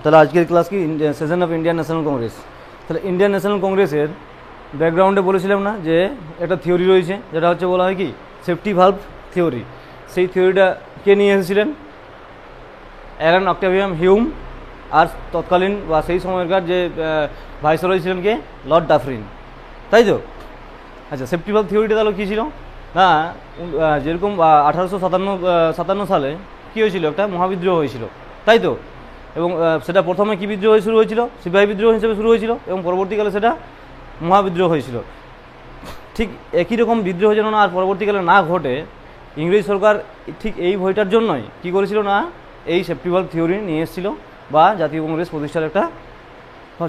তাহলে আজকের ক্লাস কি session of Indian national Congress. তাহলে ইন্ডিয়ান ন্যাশনাল কংগ্রেসের ব্যাকগ্রাউন্ডে বলেছিলাম না যে একটা থিওরি রয়েছে, যেটা হচ্ছে বলা হয় কি সেফটি ভালভ থিওরি। সেই থিওরিটা কে নিয়ে এসেছিলেন? অ্যালান অক্টাভিয়াম হিউম, আর তৎকালীন বা সেই সময়কার যে ভাইসরয় ছিলেন কে? লর্ড ডাফরিন, তাই তো? আচ্ছা, সেফটি ভালভ থিওরিটা তাহলে কী ছিল না, যেরকম 1857 সালে কী হয়েছিল, একটা মহাবিদ্রোহ হয়েছিল, তাই তো? এবং সেটা প্রথমে কী বিদ্রোহ শুরু হয়েছিল? সিপাহী বিদ্রোহ হিসেবে শুরু হয়েছিল এবং পরবর্তীকালে সেটা মহাবিদ্রোহ হয়েছিল। ঠিক একই রকম বিদ্রোহ যেন না আর পরবর্তীকালে না ঘটে, ইংরেজ সরকার ঠিক এই ভয়টার জন্যই কী করেছিল না, এই সেফটি ভালভ থিওরি নিয়ে এসেছিল বা জাতীয় কংগ্রেস প্রতিষ্ঠার একটা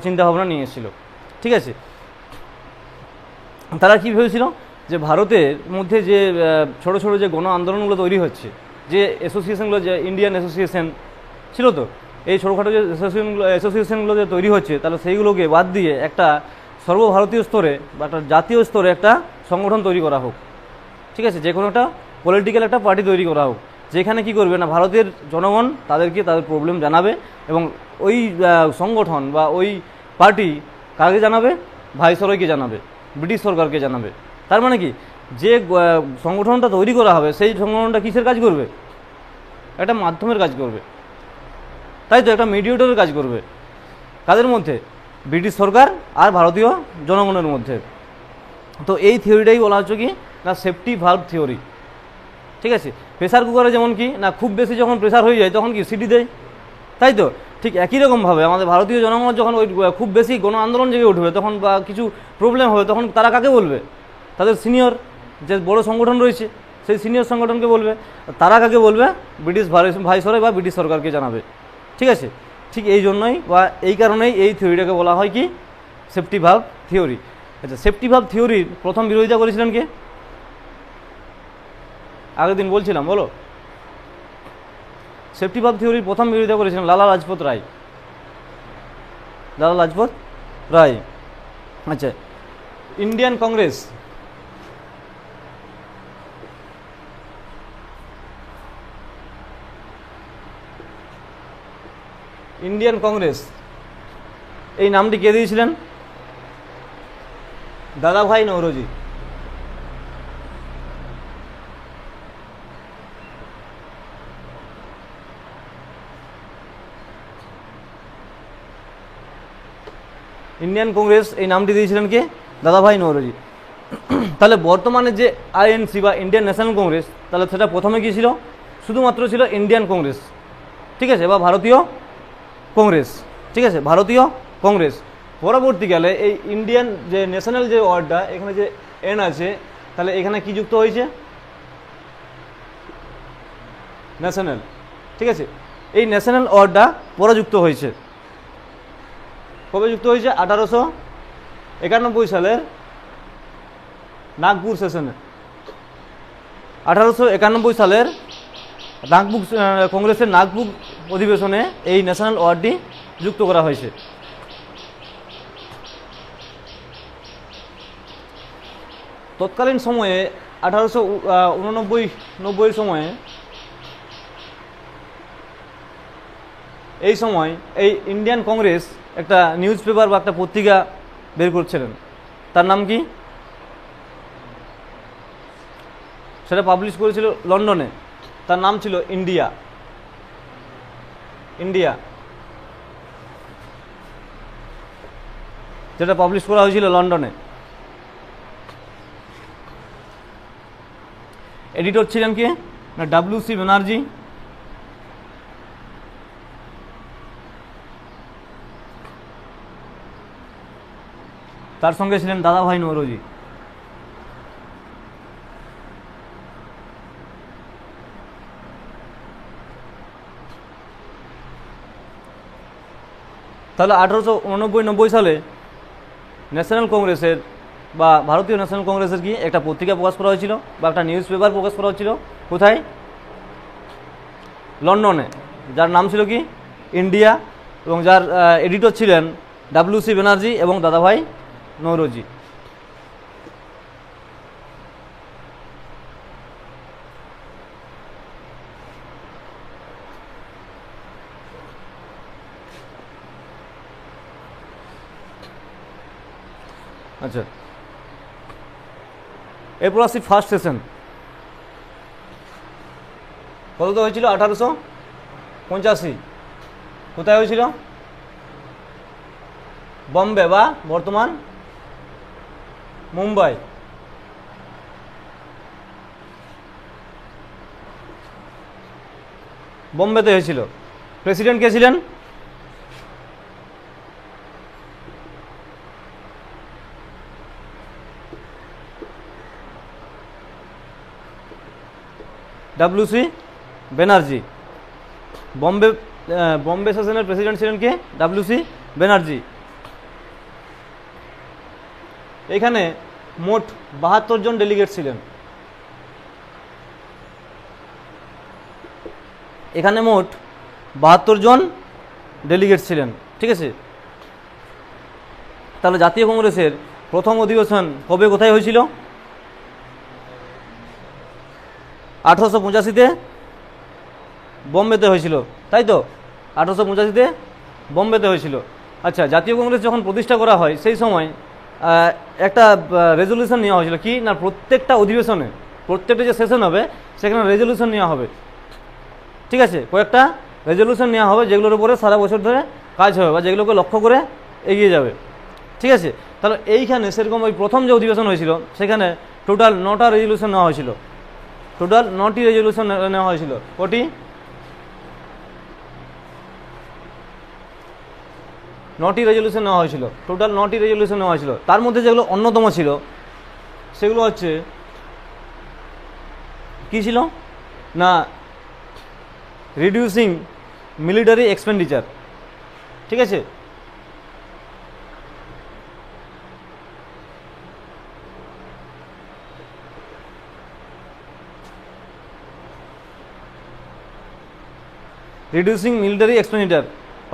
চিন্তাভাবনা নিয়ে এসেছিল। ঠিক আছে, তারা কী ভেবেছিল যে ভারতের মধ্যে যে ছোটো ছোটো যে গণ আন্দোলনগুলো তৈরি হচ্ছে, যে অ্যাসোসিয়েশনগুলো, যে ইন্ডিয়ান অ্যাসোসিয়েশন ছিল, তো এই ছোটোখাটো যে অ্যাসোসিয়েশনগুলো যে তৈরি হচ্ছে, তাহলে সেইগুলোকে বাদ দিয়ে একটা সর্বভারতীয় স্তরে বা একটা জাতীয় স্তরে একটা সংগঠন তৈরি করা হোক। ঠিক আছে, যে কোনো একটা পলিটিক্যাল একটা পার্টি তৈরি করা হোক, যেখানে কি করবে না, ভারতের জনগণ তাদেরকে তাদের প্রবলেম জানাবে এবং ওই সংগঠন বা ওই পার্টি কাকে জানাবে? ভাইসরয়কে জানাবে, ব্রিটিশ সরকারকে জানাবে। তার মানে কি, যে সংগঠনটা তৈরি করা হবে সেই সংগঠনটা কিসের কাজ করবে? একটা মাধ্যমের কাজ করবে, তাই তো? একটা মিডিয়েটরের কাজ করবে। কাদের মধ্যে? ব্রিটিশ সরকার আর ভারতীয় জনগণের মধ্যে। তো এই থিওরিটাই বলা হচ্ছে কি না সেফটি ভালভ থিওরি। ঠিক আছে, প্রেসার কুকারে যেমন কি না খুব বেশি যখন প্রেসার হয়ে যায় তখন কি সিটি দেয়, তাই তো? ঠিক একই রকমভাবে আমাদের ভারতীয় জনগণ যখন ওই খুব বেশি গণ আন্দোলন জেগে উঠবে, তখন বা কিছু প্রবলেম হবে, তখন তারা কাকে বলবে? তাদের সিনিয়র যে বড় সংগঠন রয়েছে সেই সিনিয়র সংগঠনকে বলবে। তারা কাকে বলবে? ব্রিটিশ ভাইসরয় বা ব্রিটিশ সরকারকে জানাবে। ঠিক আছে, ঠিক এই জন্যই বা এই কারণেই এই থিওরিটাকে বলা হয় কি সেফটি ভালভ থিওরি। আচ্ছা, সেফটি ভালভ থিওরির প্রথম বিরোধিতা করেছিলেন কে? আগের দিন বলছিলাম, বলো। সেফটি ভালভ থিওরির প্রথম বিরোধিতা করেছিলেন লালা লাজপত রায়। লালা লাজপত রায়। আচ্ছা, ইন্ডিয়ান কংগ্রেস ইন্ডিয়ান কংগ্রেস এই নামটি কে দিয়েছিলেন? দাদাভাই নওরোজি। ইন্ডিয়ান কংগ্রেস এই নামটি দিয়েছিলেন কে? দাদাভাই নওরোজি। তাহলে বর্তমানে যে আইএনসি বা ইন্ডিয়ান ন্যাশনাল কংগ্রেস, তাহলে সেটা প্রথমে কী ছিল? শুধুমাত্র ছিল ইন্ডিয়ান কংগ্রেস। ঠিক আছে, বা ভারতীয় কংগ্রেস। ঠিক আছে, ভারতীয় কংগ্রেস। পরবর্তীকালে এই ইন্ডিয়ান যে ন্যাশনাল যে ওয়ার্ডটা, এখানে যে এন আছে, তাহলে এখানে কি যুক্ত হয়েছে? ন্যাশনাল। ঠিক আছে, এই ন্যাশনাল ওয়ার্ডটা পরে যুক্ত হয়েছে। কবে যুক্ত হয়েছে? 1891 সালের নাগপুর সেশনে। 1891 সালের নাগপুর কংগ্রেসের নাগপুর অধিবেশনে এই ন্যাশনাল ওয়ার্ডটি যুক্ত করা হয়েছে। তৎকালীন সময়ে 1889-90 সময়ে এই সময় এই ইন্ডিয়ান কংগ্রেস একটা নিউজ পেপার বা একটা পত্রিকা বের করছিলেন। তার নাম কি? সেটা পাবলিশ করেছিল লন্ডনে। তার নাম ছিল ইন্ডিয়া। ইন্ডিয়া, যেটা পাবলিশ করা হয়েছিল লন্ডনে। এডিটর ছিলেন কে না WC ব্যানার্জি। তার সঙ্গে ছিলেন দাদাভাই নওরোজি। তাহলে 1889-90 সালে ন্যাশনাল কংগ্রেসের বা ভারতীয় ন্যাশনাল কংগ্রেসের কি একটা পত্রিকা প্রকাশ করা হয়েছিল বা একটা নিউজ পেপার প্রকাশ করা হচ্ছিল। কোথায়? লন্ডনে। যার নাম ছিল কি ইন্ডিয়া, এবং যার এডিটর ছিলেন WC ব্যানার্জি এবং দাদাভাই নওরোজি। আচ্ছা, এরপর আসছি ফার্স্ট সেশন। কততে হয়েছিল? 1885। কোথায় হয়েছিল? বম্বে বা বর্তমান মুম্বাই। বোম্বেতে হয়েছিল। প্রেসিডেন্ট কে ছিলেন? ডব্লিউ.সি. ব্যানার্জি। বম্বে সেশনের প্রেসিডেন্ট ছিলেন কে? ডব্লিউ.সি. ব্যানার্জি। এখানে মোট 72 জন ডেলিগেট ছিলেন। এখানে মোট 72 জন ডেলিগেট ছিলেন। ঠিক আছে, তাহলে জাতীয় কংগ্রেসের প্রথম অধিবেশন কবে কোথায় হয়েছিল? 1885-তে বোম্বেতে হয়েছিল, তাই তো? 1885-তে বোম্বেতে হয়েছিল। আচ্ছা, জাতীয় কংগ্রেস যখন প্রতিষ্ঠা করা হয় সেই সময় একটা রেজলিউশন নেওয়া হয়েছিল কি না, প্রত্যেকটা অধিবেশনে, প্রত্যেকটা যে সেশন হবে সেখানে রেজলিউশন নেওয়া হবে। ঠিক আছে, কয়েকটা রেজলিউশন নেওয়া হবে যেগুলোর উপরে সারা বছর ধরে কাজ হবে বা যেগুলোকে লক্ষ্য করে এগিয়ে যাবে। ঠিক আছে, তাহলে এইখানে সেরকম ওই প্রথম যে অধিবেশন হয়েছিল সেখানে টোটাল 9টা রেজলিউশন নেওয়া হয়েছিল। টোটাল 9টি রেজলিউশন নেওয়া হয়েছিল। কটি? 9টি রেজলিউশন নেওয়া হয়েছিল। টোটাল 9টি রেজলিউশন নেওয়া হয়েছিল। তার মধ্যে যেগুলো অন্যতম ছিল সেগুলো হচ্ছে কি ছিল না, রিডিউসিং মিলিটারি এক্সপেন্ডিচার। ঠিক আছে, রিডিউসিং মিলিটারি এক্সপেন্ডিচার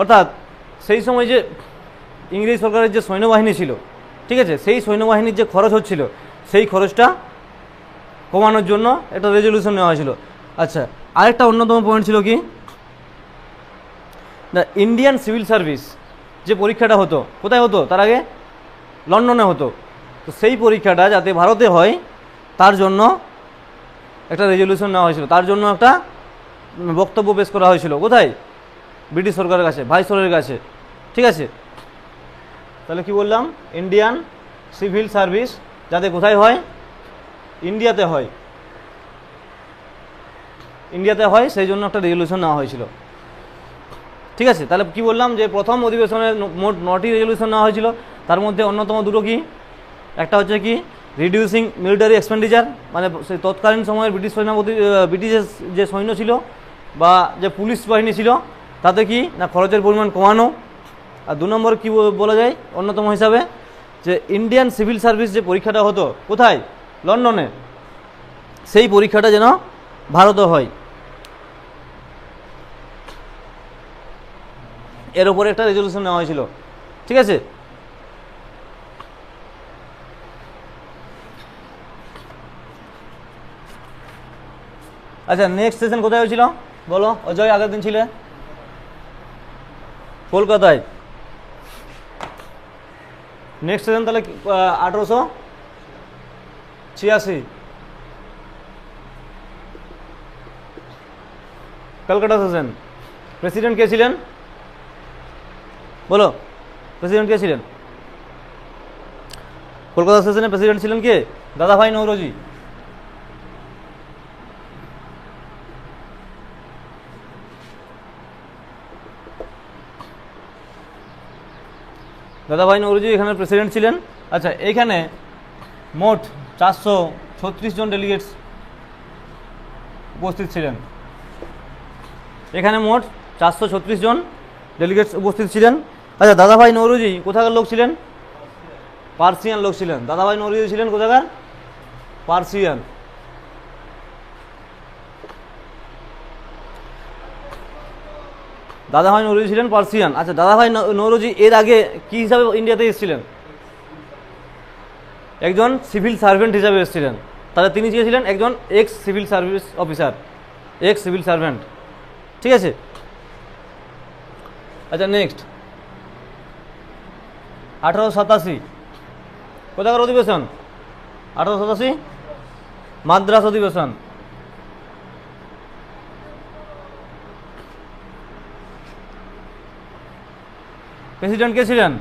অর্থাৎ সেই সময় যে ইংরেজ সরকারের যে সৈন্যবাহিনী ছিল, ঠিক আছে, সেই সৈন্যবাহিনীর যে খরচ হচ্ছিল সেই খরচটা কমানোর জন্য একটা রেজলিউশন নেওয়া হয়েছিল। আচ্ছা, আরেকটা অন্যতম পয়েন্ট ছিল কি না, ইন্ডিয়ান সিভিল সার্ভিস যে পরীক্ষাটা হতো কোথায় হতো? তার আগে লন্ডনে হতো। তো সেই পরীক্ষাটা যাতে ভারতে হয় তার জন্য একটা রেজলিউশন নেওয়া হয়েছিল, তার জন্য একটা বক্তব্য পেশ করা হয়েছিল। কোথায়? ব্রিটিশ সরকারের কাছে, ভাইসরয়ের কাছে। ঠিক আছে, তাহলে কি বললাম? ইন্ডিয়ান সিভিল সার্ভিস যাতে কোথায় হয়? ইন্ডিয়াতে হয়। ইন্ডিয়াতে হয়, সেই জন্য একটা রেজলিউশন নেওয়া হয়েছিল। ঠিক আছে, তাহলে কি বললাম যে প্রথম অধিবেশনে মোট 9টি রেজলিউশন নেওয়া হয়েছিল। তার মধ্যে অন্যতম দুটো কি, একটা হচ্ছে কি রিডিউসিং মিলিটারি এক্সপেন্ডিচার, মানে সেই তৎকালীন সময়ের ব্রিটিশের যে সৈন্য ছিল বা যে পুলিশ বাহিনী ছিল তাতে কি না খরচের পরিমাণ কমানো। আর 2 নম্বর কি বলা যায় অন্যতম হিসাবে, যে ইন্ডিয়ান সিভিল সার্ভিস যে পরীক্ষাটা হতো কোথায়? লন্ডনে, সেই পরীক্ষাটা যেন ভারতে হয়, এর উপরে একটা রেজলিউশন নেওয়া হয়েছিল। ঠিক আছে, আচ্ছা, নেক্সট সেশন কোথায় হয়েছিল বলো? অজয় আগের দিন ছিলে কলকাতায়। নেক্সট সেশন তাহলে 1886 কলকাতা সেশন। প্রেসিডেন্ট কে ছিলেন বলো? প্রেসিডেন্ট কে ছিলেন কলকাতা সেশনে? প্রেসিডেন্ট ছিলেন কে? দাদাভাই নৌরোজি। দাদাভাই নৌরোজি এখানে প্রেসিডেন্ট ছিলেন। আচ্ছা, এইখানে মোট 436 জন ডেলিগেটস উপস্থিত ছিলেন। এখানে মোট 436 জন ডেলিগেটস উপস্থিত ছিলেন। আচ্ছা, দাদাভাই নৌরোজি কোথাকার লোক ছিলেন? পার্সিয়ান লোক ছিলেন। দাদাভাই নৌরোজি ছিলেন কোথাকার? পার্সিয়ান। দাদাভাই নৌরোজি ছিলেন পার্সিয়ান। আচ্ছা, দাদাভাই নৌরোজি এর আগে কি হিসাবে ইন্ডিয়াতে এসেছিলেন? একজন সিভিল সার্ভেন্ট হিসাবে এসেছিলেন। তাহলে তিনি যে ছিলেন একজন x civil service officer, x civil servant. ঠিক আছে, আচ্ছা নেক্সট 1887 কোথাকার অধিবেশন? 1887 মাদ্রাস অধিবেশন। প্রেসিডেন্ট কে ছিলেন?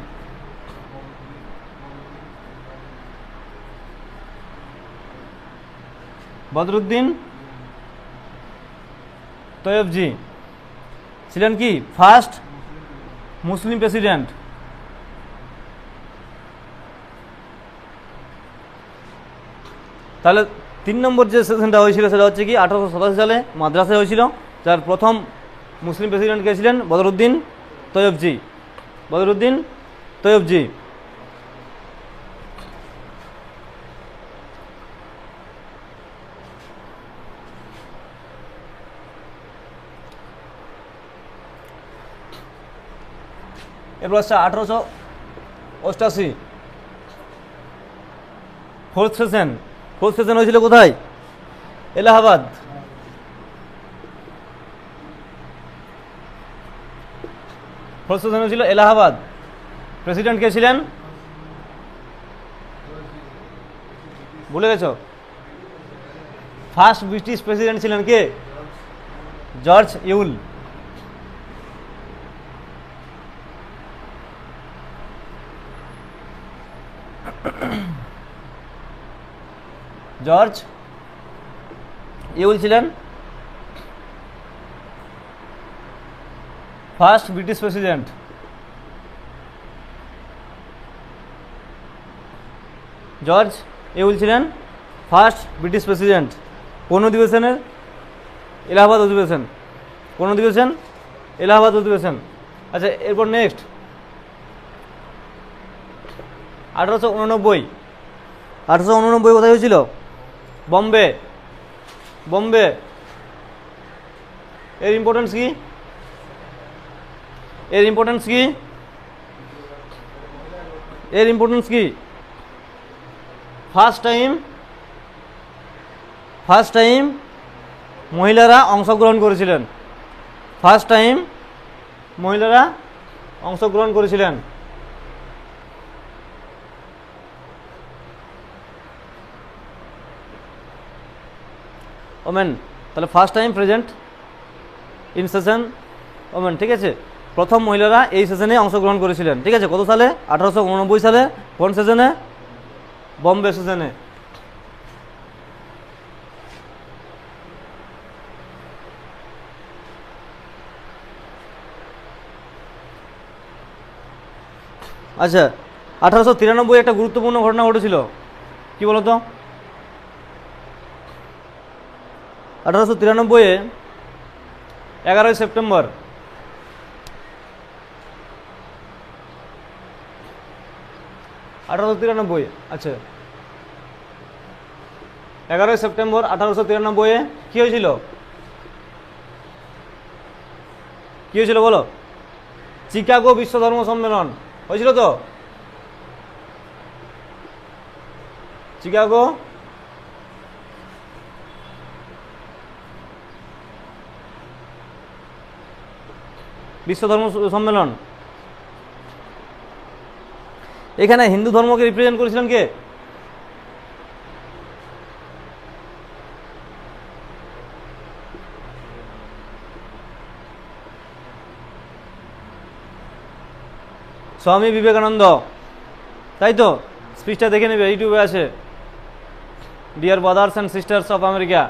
বদরুদ্দিন তৈয়বজি ছিলেন কি ফার্স্ট মুসলিম প্রেসিডেন্ট। তাহলে 3 নম্বর যে সেশনটা হয়েছিল সেটা হচ্ছে কি 1887 সালে মাদ্রাসায় হয়েছিল, যার প্রথম মুসলিম প্রেসিডেন্ট কে ছিলেন? বদরুদ্দিন তৈয়বজি। বদরুদ্দিন তৈয়বজি। এরপর হচ্ছে 1888 ফোর্থ সেশন। ফোর্থ সেশন হয়েছিল কোথায়? এলাহাবাদ। ফোর্থ সেশন হয়েছিল এলাহাবাদ। প্রেসিডেন্ট কে ছিলেন? ভুলে গেছো? ফার্স্ট ব্রিটিশ প্রেসিডেন্ট ছিলেন কে? জর্জ ইউল। জর্জ ইউল ছিলেন ফার্স্ট ব্রিটিশ প্রেসিডেন্ট। জর্জ ইউল ছিলেন ফার্স্ট ব্রিটিশ প্রেসিডেন্ট। কোন অধিবেশনের? এলাহাবাদ অধিবেশন। কোন অধিবেশন? এলাহাবাদ অধিবেশন। আচ্ছা, এরপর নেক্সট 1889। 1889 কোথায় হয়েছিল? বম্বে। বম্বে। এর ইম্পর্টেন্স কি? এর ইম্পর্টেন্স কি? এর ইম্পর্টেন্স কি? ফার্স্ট টাইম মহিলারা অংশগ্রহণ করেছিলেন। ফার্স্ট টাইম মহিলারা অংশগ্রহণ করেছিলেন। ওমেন, তাহলে first time present in session women, ঠিক আছে। প্রথম মহিলারা এই সেশনে অংশগ্রহণ করেছিলেন, ঠিক আছে। কত সালে? 1889 সালে। কোন সেশনে? বম্বে সেশনে। আচ্ছা, 1893 একটা গুরুত্বপূর্ণ ঘটনা ঘটেছিল, কি বলতো? 1893 11ই সেপ্টেম্বর। আচ্ছা, 11ই সেপ্টেম্বর 1893 কি হয়েছিল? কি হয়েছিল বলো? চিকাগো বিশ্ব ধর্ম সম্মেলন হয়েছিল তো? চিকাগো বিশ্ব ধর্ম সম্মেলন। এখানে হিন্দু ধর্মকে রিপ্রেজেন্ট করেছিলেন কে? স্বামী বিবেকানন্দ, তাই তো? স্পিচটা দেখে নেবে, ইউটিউবে আছে, dear brothers and sisters of America.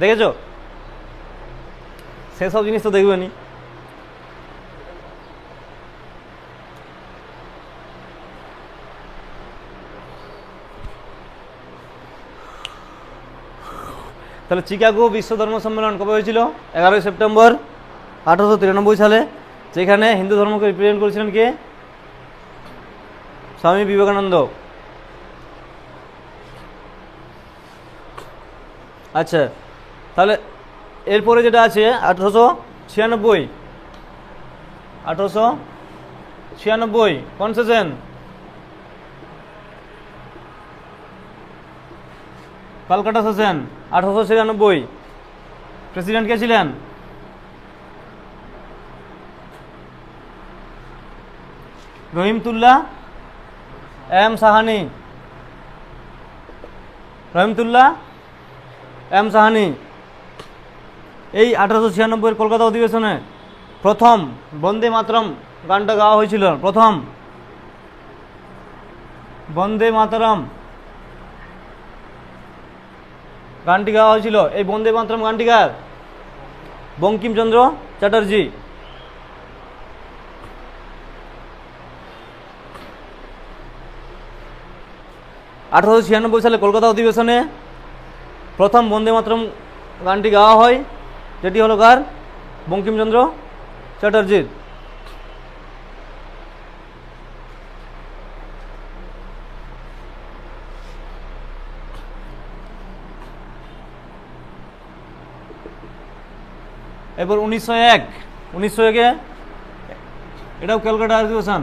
দেখেছো? সেসব জিনিস তো দেখবে নি। তাহলে চিকাগো বিশ্ব ধর্ম সম্মেলন কবে হয়েছিল? 11ই সেপ্টেম্বর 1893 সালে, যেখানে হিন্দু ধর্মকে রিপ্রেজেন্ট করেছিলেন কে? স্বামী বিবেকানন্দ। আচ্ছা, তাহলে এরপরে যেটা আছে 1896 কোন সেশন? কলকাতা সেশন। 1896 প্রেসিডেন্ট কে ছিলেন? রহিমতুল্লাহ এম সাহানি, রহমতুল্লাহ এম সাহানি। এই 1896 কলকাতা অধিবেশনে প্রথম বন্দে মাতরম গানটা গাওয়া হয়েছিল। প্রথম বন্দে মাতরম গানটি গাওয়া হয়েছিল। এই বন্দে মাতরম গানটি কার? বঙ্কিমচন্দ্র চ্যাটার্জি। সালে কলকাতা অধিবেশনে প্রথম বন্দে মাতরম গানটি গাওয়া হয়, যেটি হলো কার? বঙ্কিমচন্দ্র চ্যাটার্জির। এরপর 1901 এটাও ক্যালকাটা অধিবেশন।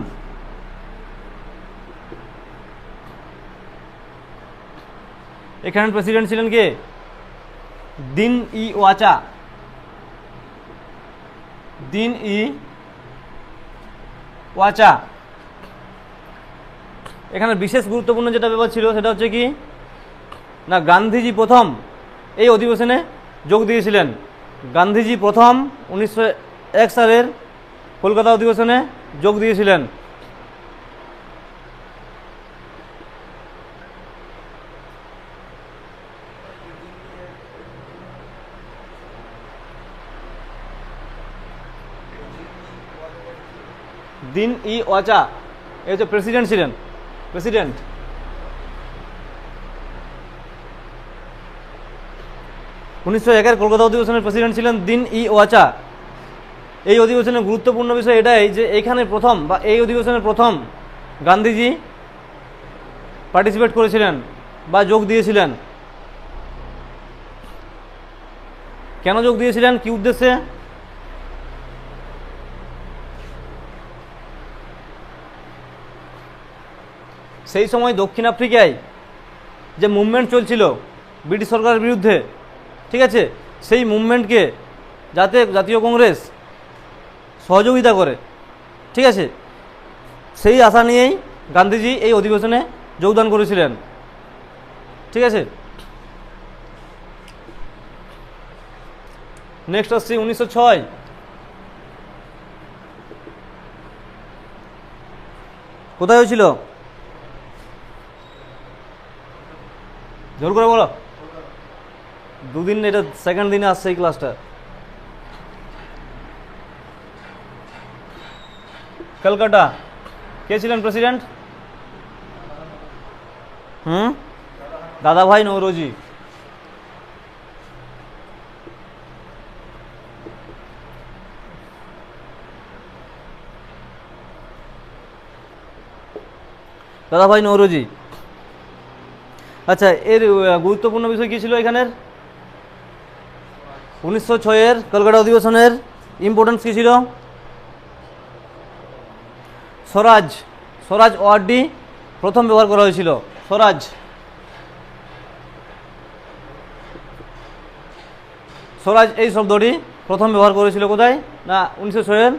এখানে প্রেসিডেন্ট ছিলেন কে? দিন ই ওয়াচা। দিন ই ওয়াচা। এখানে বিশেষ গুরুত্বপূর্ণ যেটা ব্যাপার ছিল সেটা হচ্ছে কি না, গান্ধীজি প্রথম এই অধিবেশনে যোগ দিয়েছিলেন। গান্ধীজি প্রথম 1901 সালের কলকাতা অধিবেশনে যোগ দিয়েছিলেন। দিন ই ওয়াচা এ হচ্ছে প্রেসিডেন্ট ছিলেন। প্রেসিডেন্ট 1901 কলকাতা অধিবেশনের প্রেসিডেন্ট ছিলেন দিন ই ওয়াচা। এই অধিবেশনের গুরুত্বপূর্ণ বিষয় এটাই যে এইখানে প্রথম বা এই অধিবেশনের প্রথম গান্ধীজি পার্টিসিপেট করেছিলেন বা যোগ দিয়েছিলেন। কেন যোগ দিয়েছিলেন, কি উদ্দেশ্যে? সেই সময় দক্ষিণ আফ্রিকায় যে মুভমেন্ট চলছিল ব্রিটিশ সরকারের বিরুদ্ধে, ঠিক আছে, সেই মুভমেন্টকে যাতে জাতীয় কংগ্রেস সহযোগিতা করে, ঠিক আছে, সেই আশা নিয়েই গান্ধীজি এই অধিবেশনে যোগদান করেছিলেন। ঠিক আছে, নেক্সট আসছি 1906। কোথায় হয়েছিল? জোর করে বলো। দুদিন, এটা সেকেন্ড দিনে আসছে এই ক্লাসটা। কলকাতা। কে ছিলেন প্রেসিডেন্ট? দাদাভাই নৌরোজি। দাদাভাই নৌরোজি। আচ্ছা, এর গুরুত্বপূর্ণ বিষয় কি ছিল এখানের? 1906 কলকাতা অধিবেশনের ইম্পর্টেন্স কি ছিল? স্বরাজ। স্বরাজ ওয়ার্ডটি প্রথম ব্যবহার করা হয়েছিল। স্বরাজ। স্বরাজ এই শব্দটি প্রথম ব্যবহার করেছিল কোথায় না 1906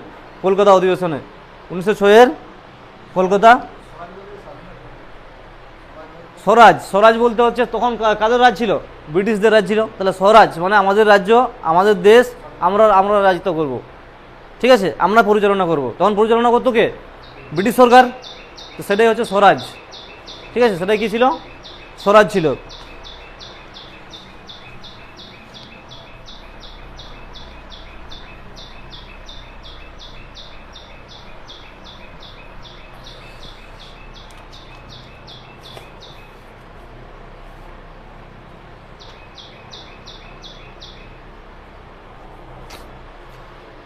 কলকাতা অধিবেশনে। 1906 কলকাতা। স্বরাজ, স্বরাজ বলতে হচ্ছে তখন কাদের রাজ ছিল? ব্রিটিশদের রাজ ছিল। তাহলে স্বরাজ মানে আমাদের রাজ্য, আমাদের দেশ, আমরা রাজত্ব করব, ঠিক আছে, আমরা পরিচালনা করব। তখন পরিচালনা করতো কে? ব্রিটিশ সরকার। তো সেটাই হচ্ছে স্বরাজ, ঠিক আছে, সেটাই কি ছিল? স্বরাজ ছিল।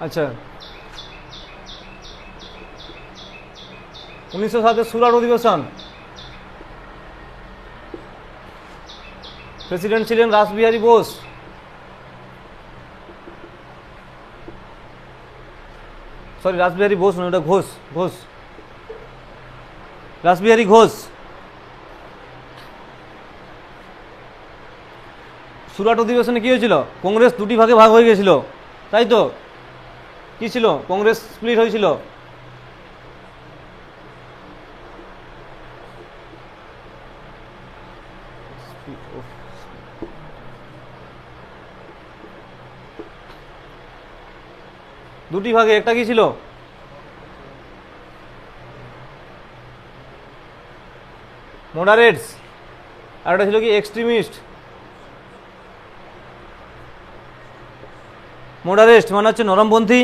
আচ্ছা, 1907 সুরাট অধিবেশন। প্রেসিডেন্ট ছিলেন রাসবিহারী বোস। সরি, রাসবিহারী বোস নয়, ওটা ঘোষ। ঘোষ, রাসবিহারী ঘোষ। সুরাট অধিবেশনে কি হয়েছিল? কংগ্রেস দুটি ভাগে ভাগ হয়ে গেছিল, তাই তো? কি ছিল? কংগ্রেস স্প্লিট হয়েছিল। দুটি ভাগে, একটা কি ছিল? মডারেটস, আর একটা ছিল কি এক্সট্রিমিস্ট। মডারেস্ট মানে হচ্ছে নরমপন্থী,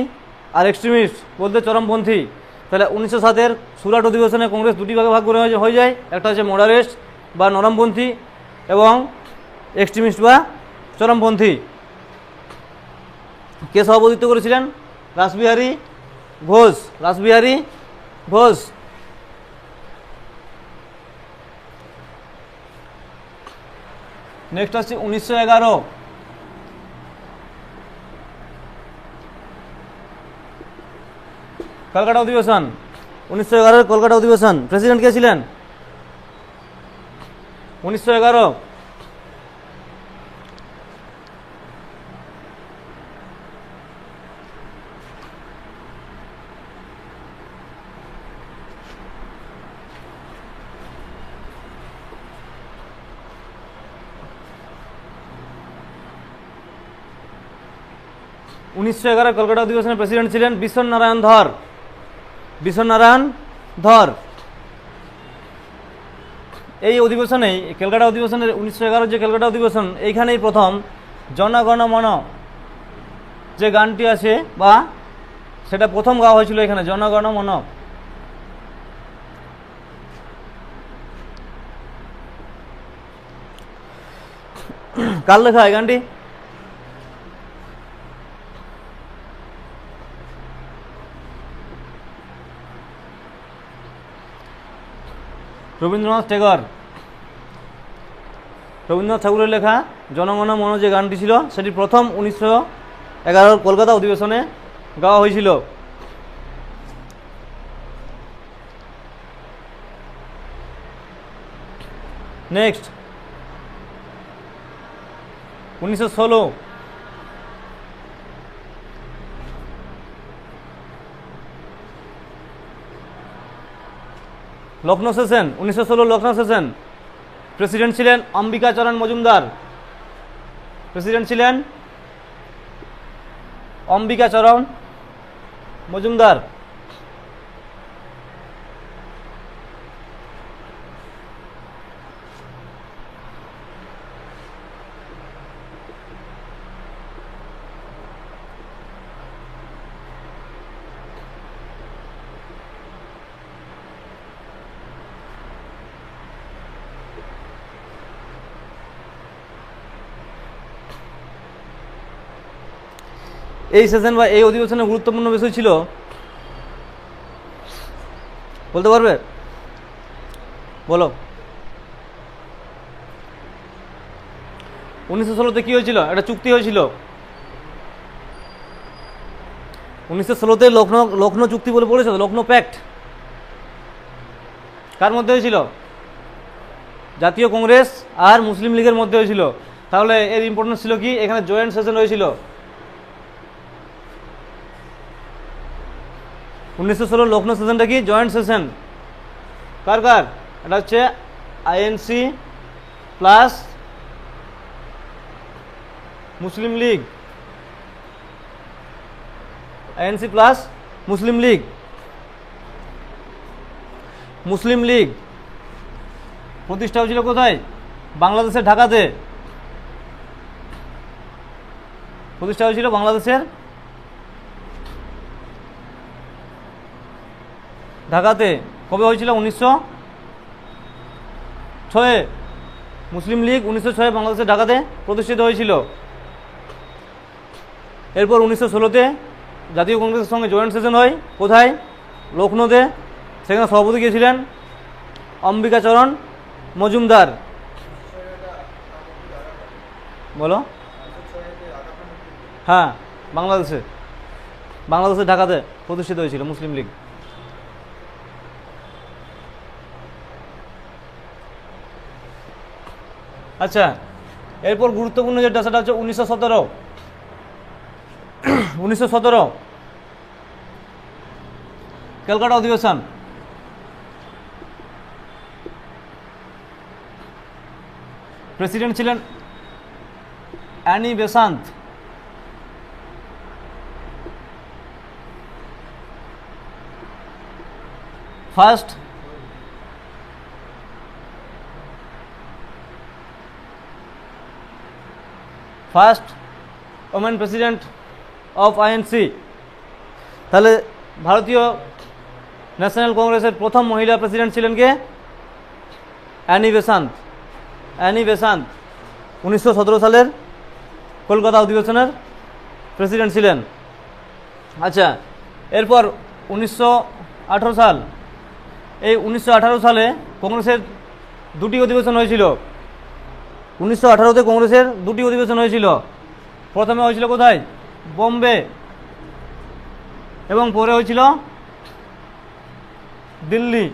আর এক্সট্রিমিস্ট বলতে চরমপন্থী। তাহলে 1907-এর সুরাট অধিবেশনে কংগ্রেস দুটি ভাগে ভাগ করে হয়ে যায়, একটা হচ্ছে মডারেস্ট বা নরমপন্থী এবং এক্সট্রিমিস্ট বা চরমপন্থী। কে সভাপতিত্ব করেছিলেন? রাসবিহারী ঘোষ। রাসবিহারী ঘোষ। নেক্সট আসছে 1911 কলকাতা অধিবেশন। 1911 কলকাতা অধিবেশন, প্রেসিডেন্ট কে ছিলেন? 1911 কলকাতা অধিবেশনের প্রেসিডেন্ট ছিলেন বিশ্বনারায়ণ ধর। বিশ্বনারায়ণ ধর। এই অধিবেশনেই, ক্যালকাটা অধিবেশনের 1911 যে ক্যালকাটা অধিবেশন, এইখানেই প্রথম জনগণমন যে গানটি আছে বা সেটা প্রথম গাওয়া হয়েছিল এখানে, জনগণমন। কার লেখা এই গানটি? রবীন্দ্রনাথ ঠাকুর। রবীন্দ্রনাথ ঠাকুরের লেখা জনগণ মন যে গানটি ছিল সেটি প্রথম 1911 কলকাতা অধিবেশনে গাওয়া হয়েছিল। Next 1916 Lucknow session. 1916 Lucknow session. President ছিলেন অম্বিকাচরণ মজুমদার। প্রেসিডেন্ট ছিলেন অম্বিকাচরণ মজুমদার। এই সেশন বা এই অধিবেশনের গুরুত্বপূর্ণ বিষয় ছিল, বলতে পারবে? বলো। 1916-তে কি হয়েছিল? একটা চুক্তি হয়েছিল। 1916-তে লখনৌ চুক্তি বলে পড়েছে, লখনৌ প্যাক্ট। কার মধ্যে হয়েছিল? জাতীয় কংগ্রেস আর মুসলিম লীগের মধ্যে হয়েছিল। তাহলে এর ইম্পর্টেন্স ছিল কি? এখানে জয়েন্ট সেশন হয়েছিল। 1916 লখনৌ সেশনটা কি? Joint session. কার কার? এটা হচ্ছে INC plus Muslim League. INC plus Muslim League. Muslim League প্রতিষ্ঠা হয়েছিল কোথায়? বাংলাদেশের ঢাকাতে। প্রতিষ্ঠা হয়েছিল বাংলাদেশের ঢাকাতে। কবে হয়েছিল? 1906। মুসলিম লীগ 1906 বাংলাদেশের ঢাকাতে প্রতিষ্ঠিত হয়েছিল। এরপর 1916-তে জাতীয় কংগ্রেসের সঙ্গে জয়েন্ট সেশন হয়। কোথায়? লখনৌতে। সেখানে সভাপতি কে ছিলেন? অম্বিকাচরণ মজুমদার। বলো। হ্যাঁ, বাংলাদেশের ঢাকাতে প্রতিষ্ঠিত হয়েছিল মুসলিম লীগ। আচ্ছা, এরপর গুরুত্বপূর্ণ যেটা সেটা হচ্ছে 1917। 1917 ক্যালকাটা অধিবেশন। প্রেসিডেন্ট ছিলেন Annie Besant. First women president of INC. তাহলে ভারতীয় ন্যাশনাল কংগ্রেসের প্রথম মহিলা প্রেসিডেন্ট ছিলেন কে? Annie Besant. 1917 সালের কলকাতা অধিবেশনের প্রেসিডেন্ট ছিলেন। আচ্ছা, এরপর 1918 সাল। এই 1918 সালে কংগ্রেসের দুটি অধিবেশন হয়েছিল। 1918তে কংগ্রেসের দুটি অধিবেশন হয়েছিল। প্রথমে হয়েছিল কোথায়? বোম্বে, এবং পরে হয়েছিল দিল্লি।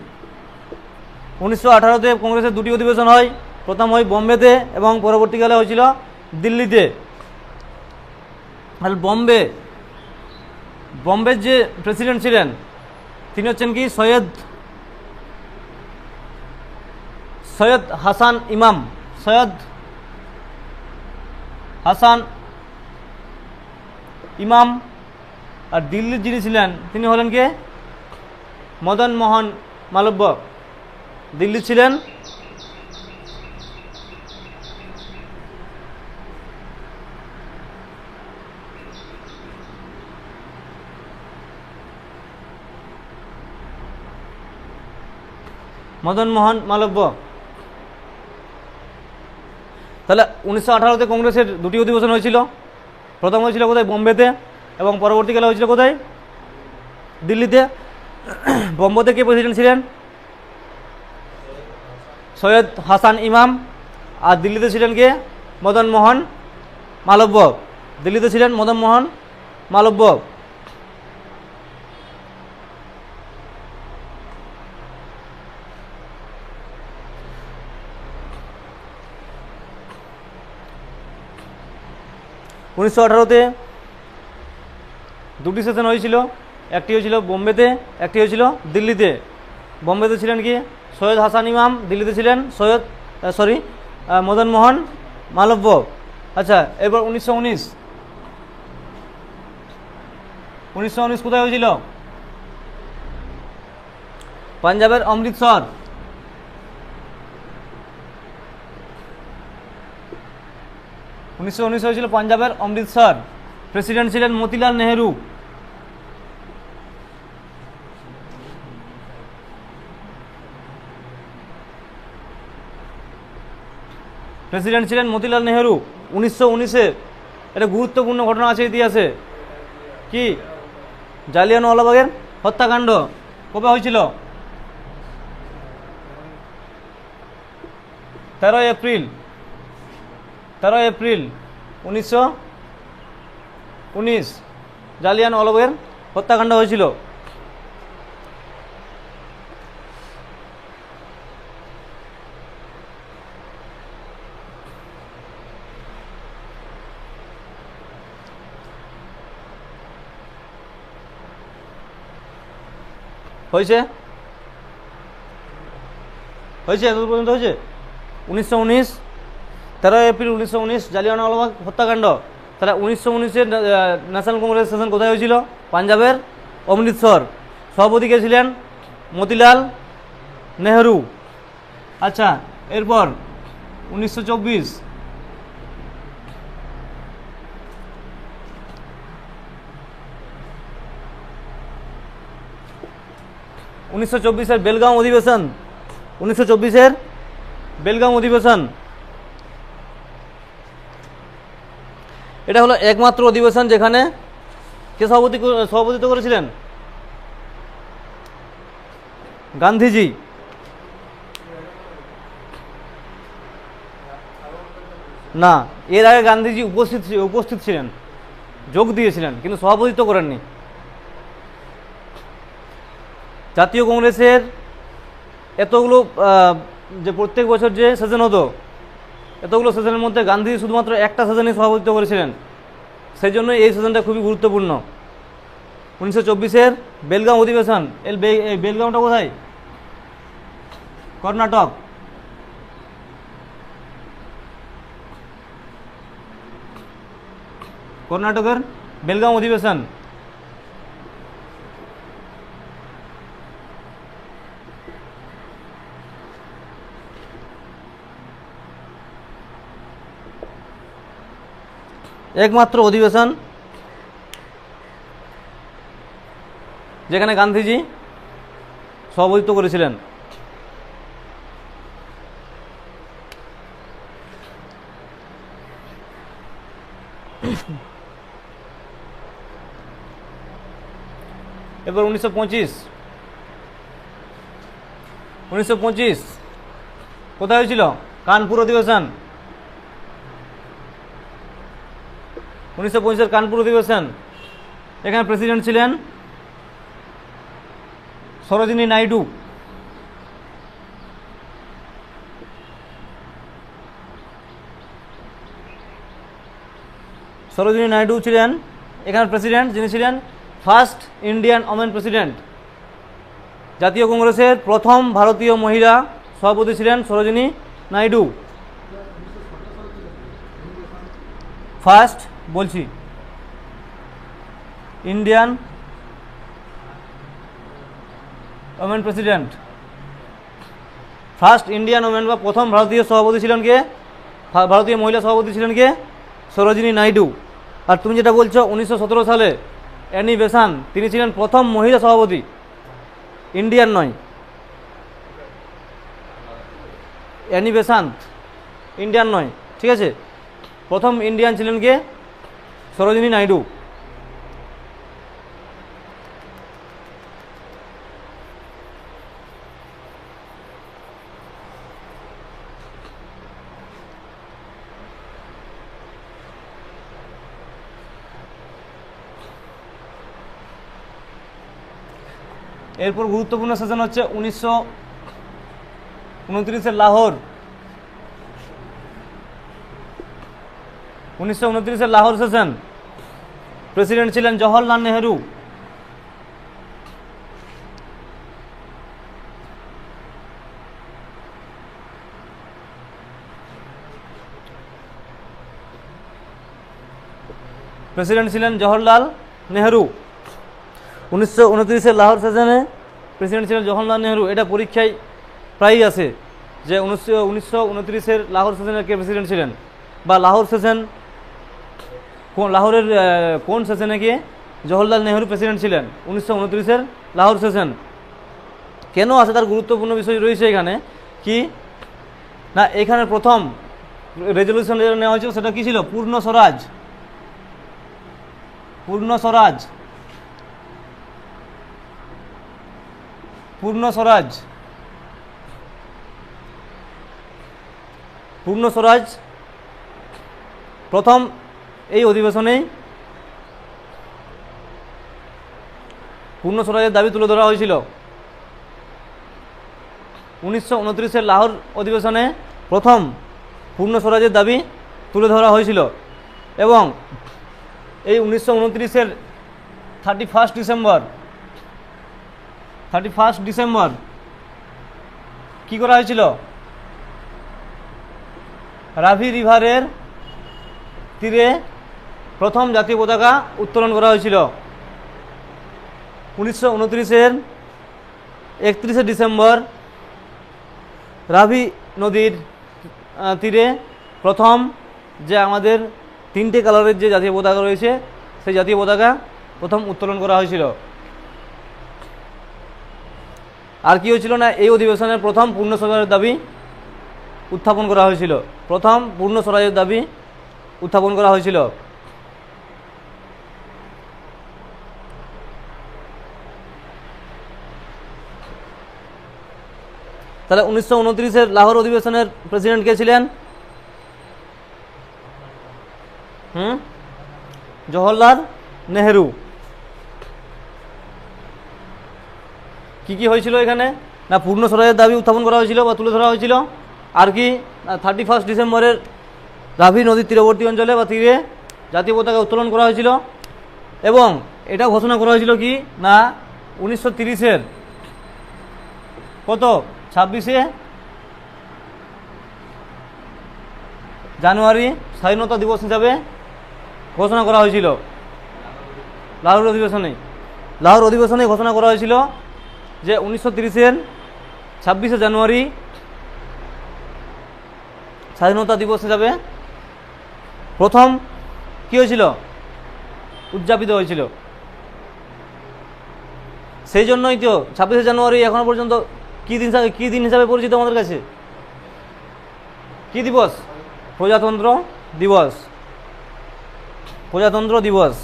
1918তে কংগ্রেসের দুটি অধিবেশন হয়, প্রথম হয় বোম্বেতে এবং পরবর্তীকালে হয়েছিল দিল্লিতে। আর বোম্বের যে প্রেসিডেন্ট ছিলেন তিনি হচ্ছেন কি? সৈয়দ হাসান ইমাম। সৈয়দ হাসান ইমাম। আর দিল্লির যিনি ছিলেন তিনি হলেন কে? মদন মোহন মালব্য। দিল্লি ছিলেন মদন মোহন মালব্য। তাহলে 1918তে কংগ্রেসের দুটি অধিবেশন হয়েছিল। প্রথম হয়েছিল কোথায়? বোম্বেতে, এবং পরবর্তীকালে হয়েছিল কোথায়? দিল্লিতে। বোম্বেতে কে প্রেসিডেন্ট ছিলেন? সৈয়দ হাসান ইমাম। আর দিল্লিতে ছিলেন কে? মদন মোহন মালব্য। দিল্লিতে ছিলেন মদন মোহন মালব্য। উনিশশো 18তে দুটি সেশন হয়েছিল, একটি হয়েছিল বোম্বেতে, একটি হয়েছিল দিল্লিতে। বোম্বেতে ছিলেন কি? সৈয়দ হাসান ইমাম। দিল্লিতে ছিলেন মদন মোহন মালব্য। আচ্ছা, এবার 1919 কোথায় হয়েছিল? পাঞ্জাবের অমৃতসর। 1919 হয়েছিল পাঞ্জাবের অমৃতসর। প্রেসিডেন্ট ছিলেন মতিলাল নেহেরু। প্রেসিডেন্ট ছিলেন মতিলাল নেহেরু। 1919-এ একটা গুরুত্বপূর্ণ ঘটনা আছে ইতিহাসে। কি? জালিয়ানওয়ালাবাগের হত্যাকাণ্ড কবে হয়েছিল? 13 এপ্রিল 1919 জালিয়ানওয়ালাবাগের হত্যাকাণ্ড হয়েছিল। হয়েছে এত পর্যন্ত হয়েছে। 1919 13 এপ্রিল 1919 জালিয়ানওয়ালাবাগ হত্যাকাণ্ড। তাহলে 1919-এর ন্যাশনাল কংগ্রেস সেশন কোথায় হয়েছিল? পাঞ্জাবের অমৃতসর। সভাপতি কে ছিলেন? মতিলাল নেহেরু। আচ্ছা, এরপর 1924 1924-এর বেলগাঁও অধিবেশন। 1924-এর বেলগাঁও অধিবেশন, এটা হলো একমাত্র অধিবেশন যেখানে কে সভাপতিত্ব করেছিলেন? গান্ধীজি। না, এর আগে গান্ধীজি উপস্থিত ছিলেন, যোগ দিয়েছিলেন, কিন্তু সভাপতিত্ব করেননি। জাতীয় কংগ্রেসের এতগুলো যে প্রত্যেক বছর যে সেশন হতো, এতগুলো সেশনের মধ্যে গান্ধী শুধুমাত্র একটা সেশনে সভাপতিত্ব করেছিলেন। সেই জন্য এই সেশনটা খুবই গুরুত্বপূর্ণ। 1924-এর বেলগাঁও অধিবেশন। এই বেলগাঁওটা কোথায়? কর্ণাটক। কর্ণাটকের বেলগাঁও অধিবেশন। একমাত্র অধিবেশন যেখানে গান্ধীজি সভাপতিত্ব করেছিলেন। এবার 1925 কোথায় হয়েছিল? কানপুর অধিবেশন। 1925 কানপুর অধিবেশন। এখানে প্রেসিডেন্ট ছিলেন সরোজিনী নাইডু। সরোজিনী নাইডু ছিলেন এখানে প্রেসিডেন্ট, যিনি ছিলেন ফার্স্ট ইন্ডিয়ান ওমেন প্রেসিডেন্ট। জাতীয় কংগ্রেসের প্রথম ভারতীয় মহিলা সভাপতি ছিলেন সরোজিনী নাইডু। ফার্স্ট বলছি Indian women president, first Indian women বা প্রথম ভারতীয় সভাপতি ছিলেন কে? ভারতীয় মহিলা সভাপতি ছিলেন কে? সরোজিনী নাইডু। আর তুমি যেটা বলছো 1917 সালে অ্যানি বেসান্ত, তিনি ছিলেন প্রথম মহিলা সভাপতি, ইন্ডিয়ান নয়। অ্যানি বেসান্ত ইন্ডিয়ান নয়, ঠিক আছে? প্রথম ইন্ডিয়ান ছিলেন কে? সরোজিনী নাইডু। এরপর গুরুত্বপূর্ণ সেশন হচ্ছে 1929 লাহোর। 1929 লাহোর সেশন। প্রেসিডেন্ট ছিলেন জওহরলাল নেহেরু। প্রেসিডেন্ট ছিলেন জওহরলাল নেহেরু। 1929 লাহোর সেশনে প্রেসিডেন্ট ছিলেন জওহরলাল নেহেরু। এটা পরীক্ষায় প্রায়ই আসে যে 1929 লাহোর সেশনের কে প্রেসিডেন্ট ছিলেন, বা লাহোর সেশন লাহোরের কোন সেশনে গিয়ে জওহরলাল নেহেরু প্রেসিডেন্ট ছিলেন? 1929 লাহোর সেশন। কেন আসে তার গুরুত্বপূর্ণ বিষয় রয়েছে এখানে, কি না এখানে প্রথম রেজলিউশন যেটা নেওয়া হয়েছিল সেটা কী ছিল? পূর্ণ স্বরাজ। পূর্ণ স্বরাজ। পূর্ণ স্বরাজ। পূর্ণ স্বরাজ প্রথম এই অধিবেশনেই পূর্ণ স্বরাজের দাবি তুলে ধরা হয়েছিল। 1929 লাহোর অধিবেশনে প্রথম পূর্ণ স্বরাজের দাবি তুলে ধরা হয়েছিল। এবং এই 1929 31 ডিসেম্বর কি করা হয়েছিল? রাভি রিভারের তীরে প্রথম জাতীয় পতাকা উত্তোলন করা হয়েছিল। 1929 31 ডিসেম্বর রাভি নদীর তীরে প্রথম যে আমাদের 3টে কালারের যে জাতীয় পতাকা রয়েছে সেই জাতীয় পতাকা প্রথম উত্তোলন করা হয়েছিল। আর কি হয়েছিল না এই অধিবেশনের প্রথম পূর্ণ স্বরাজের দাবি উত্থাপন করা হয়েছিল। প্রথম পূর্ণ স্বরাজের দাবি উত্থাপন করা হয়েছিল। তাহলে 1929 লাহোর অধিবেশনের প্রেসিডেন্ট কে ছিলেন? জওহরলাল নেহেরু। কি কি হয়েছিল এখানে না পূর্ণ স্বরাজের দাবি উত্থাপন করা হয়েছিল বা তুলে ধরা হয়েছিল। আর কি 31 ডিসেম্বরের রাভি নদীর তীরবর্তী অঞ্চলে বা তীরে জাতীয় পতাকা উত্তোলন করা হয়েছিল। এবং এটা ঘোষণা করা হয়েছিল কি না 1930 কত 26 জানুয়ারি স্বাধীনতা দিবস হিসাবে ঘোষণা করা হয়েছিল। লাহোর অধিবেশনে ঘোষণা করা হয়েছিল যে 1930 26 জানুয়ারি স্বাধীনতা দিবস হিসাবে প্রথম কী হয়েছিল? উদযাপিত হয়েছিল। সেই জন্যই তো 26শে জানুয়ারি এখনো পর্যন্ত কী দিন হিসাবে পরিচিত আমাদের কাছে? কী দিবস? প্রজাতন্ত্র দিবস। প্রজাতন্ত্র দিবস।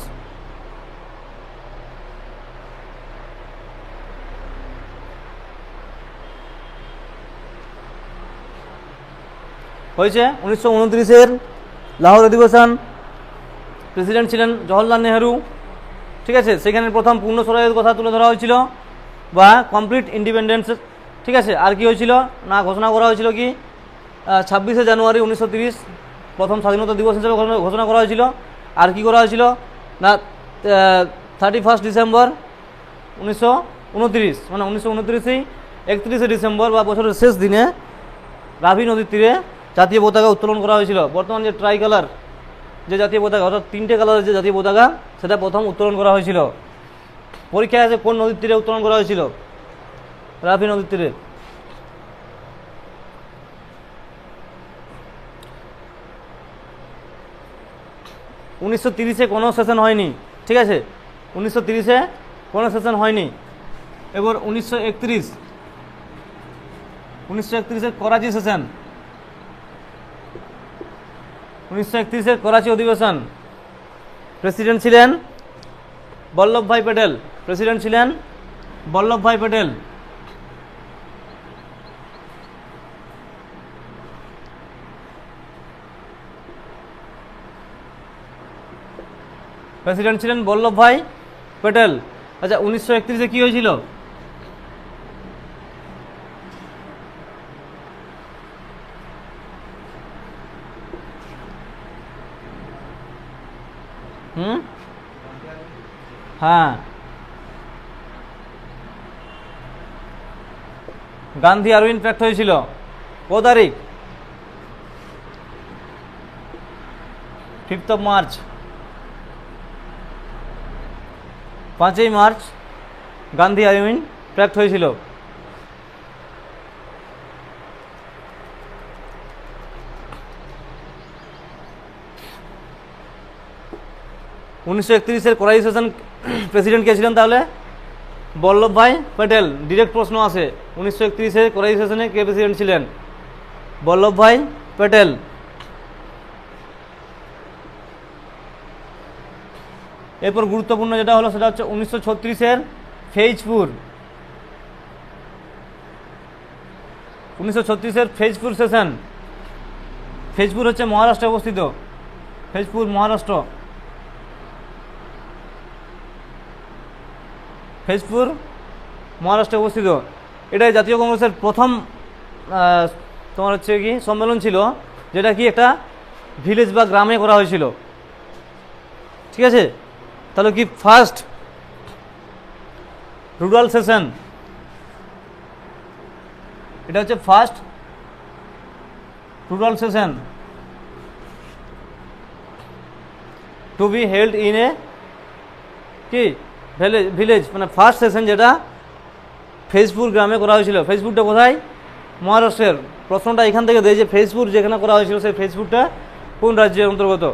হয়েছে 1929-এর লাহোর অধিবেশন। প্রেসিডেন্ট ছিলেন জওহরলাল নেহেরু। ঠিক আছে, সেখানে প্রথম পূর্ণ স্বরাজের কথা তুলে ধরা হয়েছিল বা কমপ্লিট ইন্ডিপেন্ডেন্স। ঠিক আছে, আর কি হয়েছিল না, ঘোষণা করা হয়েছিল কি 26শে জানুয়ারি 1930 প্রথম স্বাধীনতা দিবস হিসেবে ঘোষণা করা হয়েছিল। আর কি করা হয়েছিল না 31 ডিসেম্বর 1929, মানে 1929এই 31শে ডিসেম্বর বা বছরের শেষ দিনে রাভি নদীর তীরে জাতীয় পতাকা উত্তোলন করা হয়েছিল। বর্তমান যে ট্রাই কালার যে জাতীয় পতাকা, অর্থাৎ 3টে কালারের যে জাতীয় পতাকা, সেটা প্রথম উত্তোলন করা হয়েছিল। পরীক্ষায় আছে কোন নদীর তীরে উত্তোলন করা হয়েছিল? রাভি নদীর তীরে। উনিশশো 30-এ কোনো সেশন হয়নি। ঠিক আছে, 1930-এ কোনো সেশন হয়নি। এবার 1931-এর করাচি সেশন, 1931-এর করাচি অধিবেশন। প্রেসিডেন্ট ছিলেন বল্লভভাই প্যাটেল। প্রেসিডেন্ট ছিলেন বল্লভভাই প্যাটেল। প্রেসিডেন্ট ছিলেন বল্লভভাই প্যাটেল। আচ্ছা, 1931-এ কী হয়েছিল? হ্যাঁ, গান্ধী আরউইন প্যাক্ট হয়েছিল। কত তারিখ? 5 March. 5 March Gandhi Irwin pact হয়েছিল। উনিশশো 31-এর করাচি সেশন প্রেসিডেন্ট কে ছিলেন তাহলে? বল্লভভাই প্যাটেল। ডিরেক্ট প্রশ্ন আসে, 1931-এর করাচি সেশনে কে প্রেসিডেন্ট ছিলেন? বল্লভভাই প্যাটেল। এরপর গুরুত্বপূর্ণ যেটা হলো সেটা হচ্ছে 1936-এর ফেইজপুর। 1936-এর ফেইজপুর সেশন। ফেইজপুর হচ্ছে মহারাষ্ট্রে অবস্থিত। ফেইজপুর মহারাষ্ট্র। ফেইজপুর মহারাষ্ট্রে অবস্থিত। এটাই জাতীয় কংগ্রেসের প্রথম তোমার হচ্ছে কি সম্মেলন ছিল, যেটা কি একটা ভিলেজ বা গ্রামে করা হয়েছিল। ঠিক আছে, তাহলে কি ফার্স্ট রুরাল সেশন, এটা হচ্ছে first rural session to be held in a কি ভিলেজ, মানে ফার্স্ট সেশন যেটা ফেইজপুর গ্রামে করা হয়েছিল। ফেইজপুরটা কোথায়? মহারাষ্ট্রের। প্রশ্নটা এখান থেকে দেয় যে ফেইজপুর যেখানে করা হয়েছিল সেই ফেইজপুরটা কোন রাজ্যের অন্তর্গত?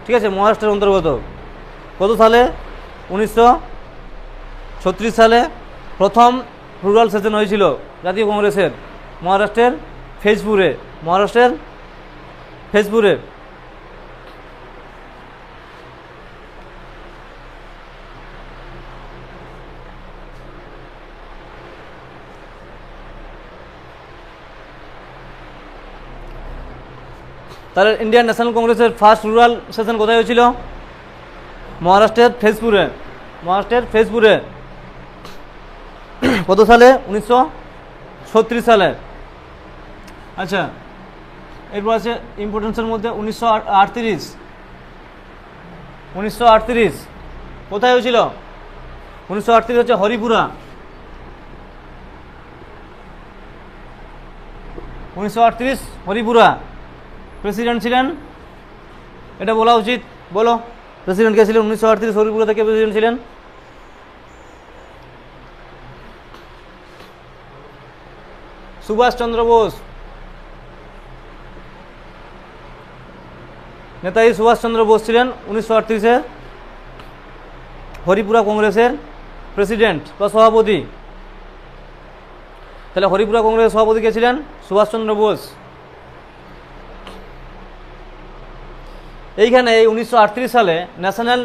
ঠিক আছে, মহারাষ্ট্রের অন্তর্গত। কত সালে? 1936 সালে প্রথম রুরাল সেশন হয়েছিল জাতীয় কংগ্রেসের মহারাষ্ট্রের ফেইজপুরে। মহারাষ্ট্রের ফেইজপুরে। তাহলে ইন্ডিয়ান ন্যাশনাল কংগ্রেসের ফার্স্ট রুরাল সেশন কোথায় হয়েছিল? মহারাষ্ট্রের ফেইজপুরে। মহারাষ্ট্রের ফেইজপুরে। কত সালে? 1936 সালে। আচ্ছা, এরপর আছে ইম্পর্টেন্সের মধ্যে 1938। 1938 কোথায় হয়েছিল? 1938 হচ্ছে হরিপুরা। 1938 হরিপুরা। প্রেসিডেন্ট ছিলেন, এটা বলা উচিত, বলো প্রেসিডেন্ট কে ছিলেন? 1938 হরিপুরা থেকে প্রেসিডেন্ট ছিলেন সুভাষ চন্দ্র বোস। নেতাজি সুভাষচন্দ্র বোস ছিলেন 1938-এ হরিপুরা কংগ্রেসের প্রেসিডেন্ট বা সভাপতি। তাহলে হরিপুরা কংগ্রেসের সভাপতি কে ছিলেন? সুভাষচন্দ্র বোস। এইখানে এই 1938 সালে ন্যাশনাল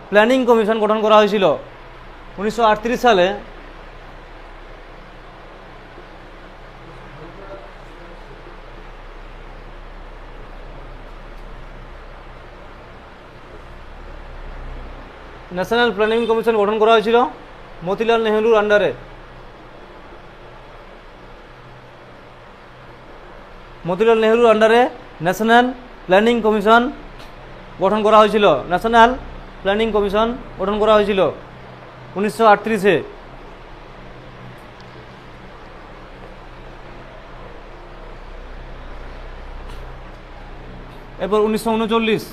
প্ল্যানিং কমিশন গঠন করা হয়েছিল। 1938 সালে ন্যাশনাল প্ল্যানিং কমিশন গঠন করা হয়েছিল মতিলাল নেহরুর আন্ডারে। মতিলাল নেহরুর আন্ডারে ন্যাশনাল প্ল্যানিং কমিশন গঠন করা হয়েছিল। ন্যাশনাল প্ল্যানিং কমিশন গঠন করা হয়েছিল 1938-এ। এরপর 1939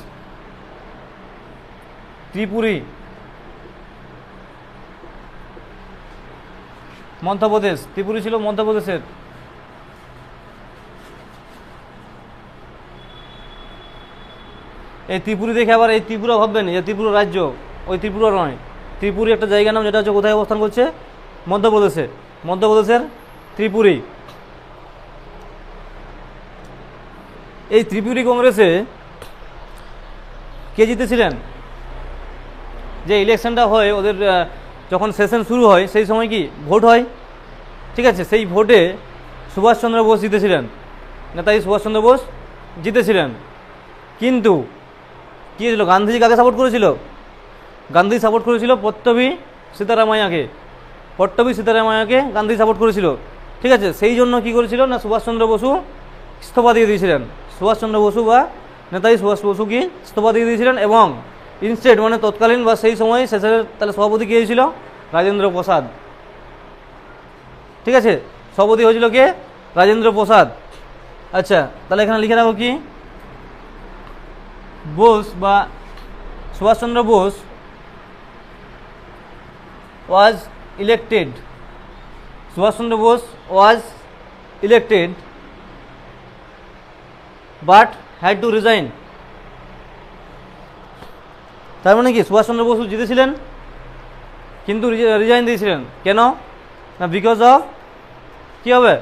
ত্রিপুরী মধ্যপ্রদেশ। ত্রিপুরী ছিল মধ্যপ্রদেশের। এই ত্রিপুরী দেখে আবার এই ত্রিপুরা ভাববেন যে ত্রিপুরা রাজ্য, ওই ত্রিপুরা নয়। ত্রিপুরী একটা জায়গার নাম, যেটা হচ্ছে কোথায় অবস্থান করছে? মধ্যপ্রদেশে। মধ্যপ্রদেশের ত্রিপুরী। এই ত্রিপুরী কংগ্রেসে কে জিতেছিলেন? যে ইলেকশনটা হয় ওদের, যখন সেশন শুরু হয় সেই সময় কি ভোট হয়, ঠিক আছে? সেই ভোটে সুভাষচন্দ্র বোস জিতেছিলেন। নেতাজি সুভাষচন্দ্র বোস জিতেছিলেন। কিন্তু কী হয়েছিল? গান্ধীজি কাকে সাপোর্ট করেছিল? গান্ধী সাপোর্ট করেছিল পট্টভি সীতারামাইয়াকে। পট্টভি সীতারামাইয়াকে গান্ধী সাপোর্ট করেছিল, ঠিক আছে? সেই জন্য কী করেছিল না, সুভাষচন্দ্র বসু ইস্তফা দিয়ে দিয়েছিলেন। সুভাষচন্দ্র বসু বা নেতাজি সুভাষ বসু কি ইস্তফা দিয়ে দিয়েছিলেন, এবং ইনস্টেড মানে তৎকালীন বা সেই সময় শেষের তাহলে সভাপতি কে হয়েছিল? রাজেন্দ্র প্রসাদ, ঠিক আছে? সভাপতি হয়েছিল কে? রাজেন্দ্র প্রসাদ। আচ্ছা, তাহলে এখানে লিখে রাখো কি, বোস বা Subhash Chandra Bose was elected. Subhashchandra Bose was elected but had to resign. তার মানে কি সুভাষচন্দ্র বসু জিতেছিলেন কিন্তু রিজাইন দিয়েছিলেন। কেন না? বিকজ অফ কি হবে?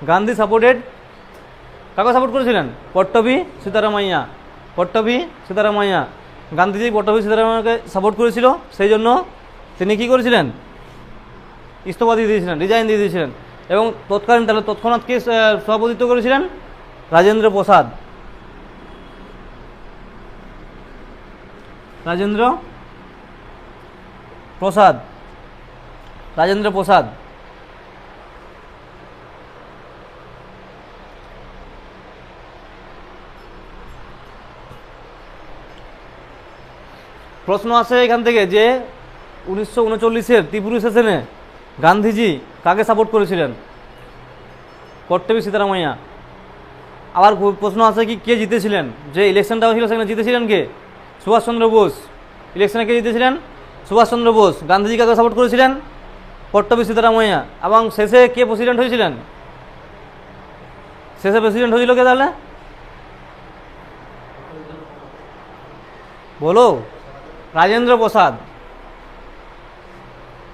গান্ধী সাপোর্টেড। কাকে সাপোর্ট করেছিলেন? পট্টভি সীতারামাইয়া। পট্টভি সীতারামাইয়া। গান্ধীজি পট্টভি সীতারামাইয়াকে সাপোর্ট করেছিল, সেই জন্য তিনি কি করেছিলেন? ইস্তফা দিয়ে দিয়েছিলেন, রিজাইন দিয়ে দিয়েছিলেন। এবং তৎকালীন তাহলে তৎক্ষণাৎ কে সভাপতিত্ব করেছিলেন? রাজেন্দ্র প্রসাদ। রাজেন্দ্র প্রসাদ। রাজেন্দ্র প্রসাদ। প্রশ্ন আছে এখান থেকে যে 1939-এর ত্রিপুরী সেশনে গান্ধীজি কাকে সাপোর্ট করেছিলেন? পট্টভি সীতারামাইয়া। আবার প্রশ্ন আছে কি কে জিতেছিলেন? যে ইলেকশনটা হয়েছিল সেখানে জিতেছিলেন কে? সুভাষচন্দ্র বোস। ইলেকশনে কে জিতেছিলেন? সুভাষচন্দ্র বোস। গান্ধীজি কাকে সাপোর্ট করেছিলেন? পট্টভি সীতারামাইয়া। এবং শেষে কে প্রেসিডেন্ট হয়েছিলেন? শেষে প্রেসিডেন্ট হয়েছিল কে তাহলে? বলো। রাজেন্দ্র প্রসাদ।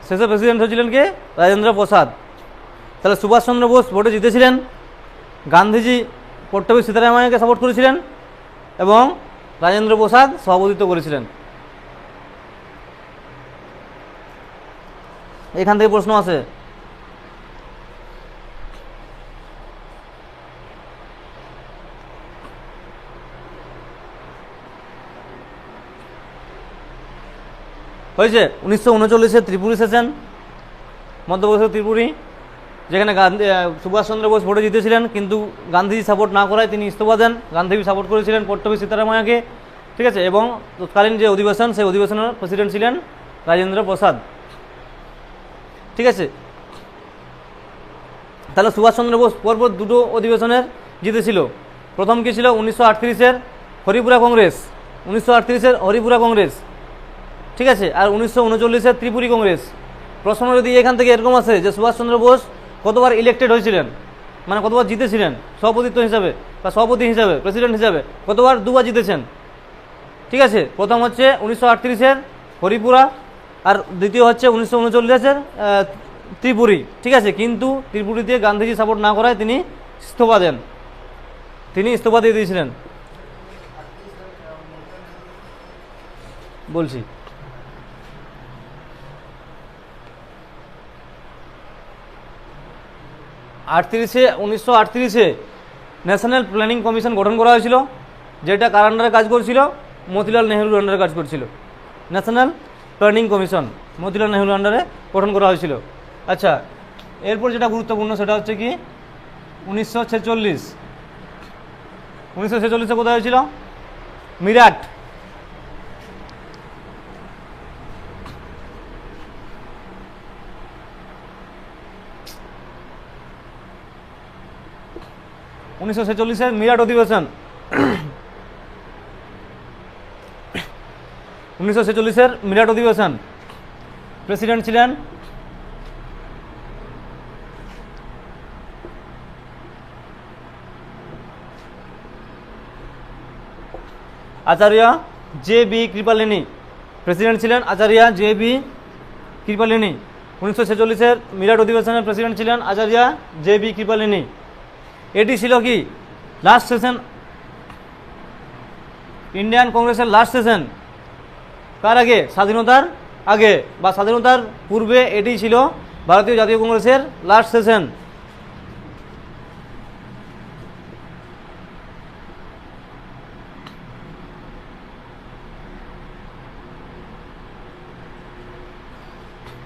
শেষে প্রেসিডেন্ট হয়েছিলেন কে? রাজেন্দ্র প্রসাদ। তাহলে সুভাষচন্দ্র বোস ভোটে জিতেছিলেন, গান্ধীজি পট্টভি সীতারামাইয়াকে সাপোর্ট করেছিলেন, এবং রাজেন্দ্র প্রসাদ সভাপতিত্ব করেছিলেন। এখান থেকে প্রশ্ন আছে। হয়েছে 1939-এর ত্রিপুরী সেশন, মধ্যপ্রদেশের ত্রিপুরী, যেখানে সুভাষচন্দ্র বোস ভোটে জিতেছিলেন, কিন্তু গান্ধীজি সাপোর্ট না করায় তিনি ইস্তফা দেন। গান্ধীজি সাপোর্ট করেছিলেন পট্টভি সীতারামাইয়াকে, ঠিক আছে? এবং তৎকালীন যে অধিবেশন, সেই অধিবেশনের প্রেসিডেন্ট ছিলেন রাজেন্দ্র প্রসাদ, ঠিক আছে? তাহলে সুভাষচন্দ্র বোস পরপর দুটো অধিবেশনের জিতেছিল। প্রথম কি ছিল? 1938-এর হরিপুরা কংগ্রেস। 1938-এর হরিপুরা কংগ্রেস, ঠিক আছে? আর 1939-এর ত্রিপুরী কংগ্রেস। প্রশ্ন যদি এখান থেকে এরকম আছে যে সুভাষচন্দ্র বোস কতবার ইলেক্টেড হয়েছিলেন, মানে কতবার জিতেছিলেন সভাপতিত্ব হিসাবে বা সভাপতি হিসাবে, প্রেসিডেন্ট হিসাবে কতবার? দুবার জিতেছেন। ঠিক আছে, প্রথম হচ্ছে 1938-এর হরিপুরা, আর দ্বিতীয় হচ্ছে 1939-এর ত্রিপুরী। ঠিক আছে, কিন্তু ত্রিপুরীতে গান্ধীজি সাপোর্ট না করায় তিনি ইস্তফা দেন, তিনি ইস্তফা দিয়ে দিয়েছিলেন। বলছি, আটত্রিশে 1938-এ ন্যাশনাল প্ল্যানিং কমিশন গঠন করা হয়েছিল, যেটা কার আন্ডারে কাজ করছিল? মতিলাল নেহরুর আন্ডারে কাজ করছিল। ন্যাশনাল প্ল্যানিং কমিশন মতিলাল নেহরুর আন্ডারে গঠন করা হয়েছিল। আচ্ছা, এরপর যেটা গুরুত্বপূর্ণ সেটা হচ্ছে কি 1946-এ কোথায় হয়েছিল? মিরাট। মিরাট অধিবেশন 1946-এর মিরাট অধিবেশন। প্রেসিডেন্ট ছিলেন আচার্য জে.বি. কৃপালিনী। প্রেসিডেন্ট ছিলেন আচার্য জে.বি. কৃপালিনী। 1946-এর মিরাট অধিবেশনের প্রেসিডেন্ট ছিলেন আচার্য জে.বি. কৃপালিনী। এটি ছিল কি লাস্ট সেশন, ইন্ডিয়ান কংগ্রেসের লাস্ট সেশন। কার আগে? স্বাধীনতার আগে বা স্বাধীনতার পূর্বে এটি ছিল ভারতীয় জাতীয় কংগ্রেসের last session.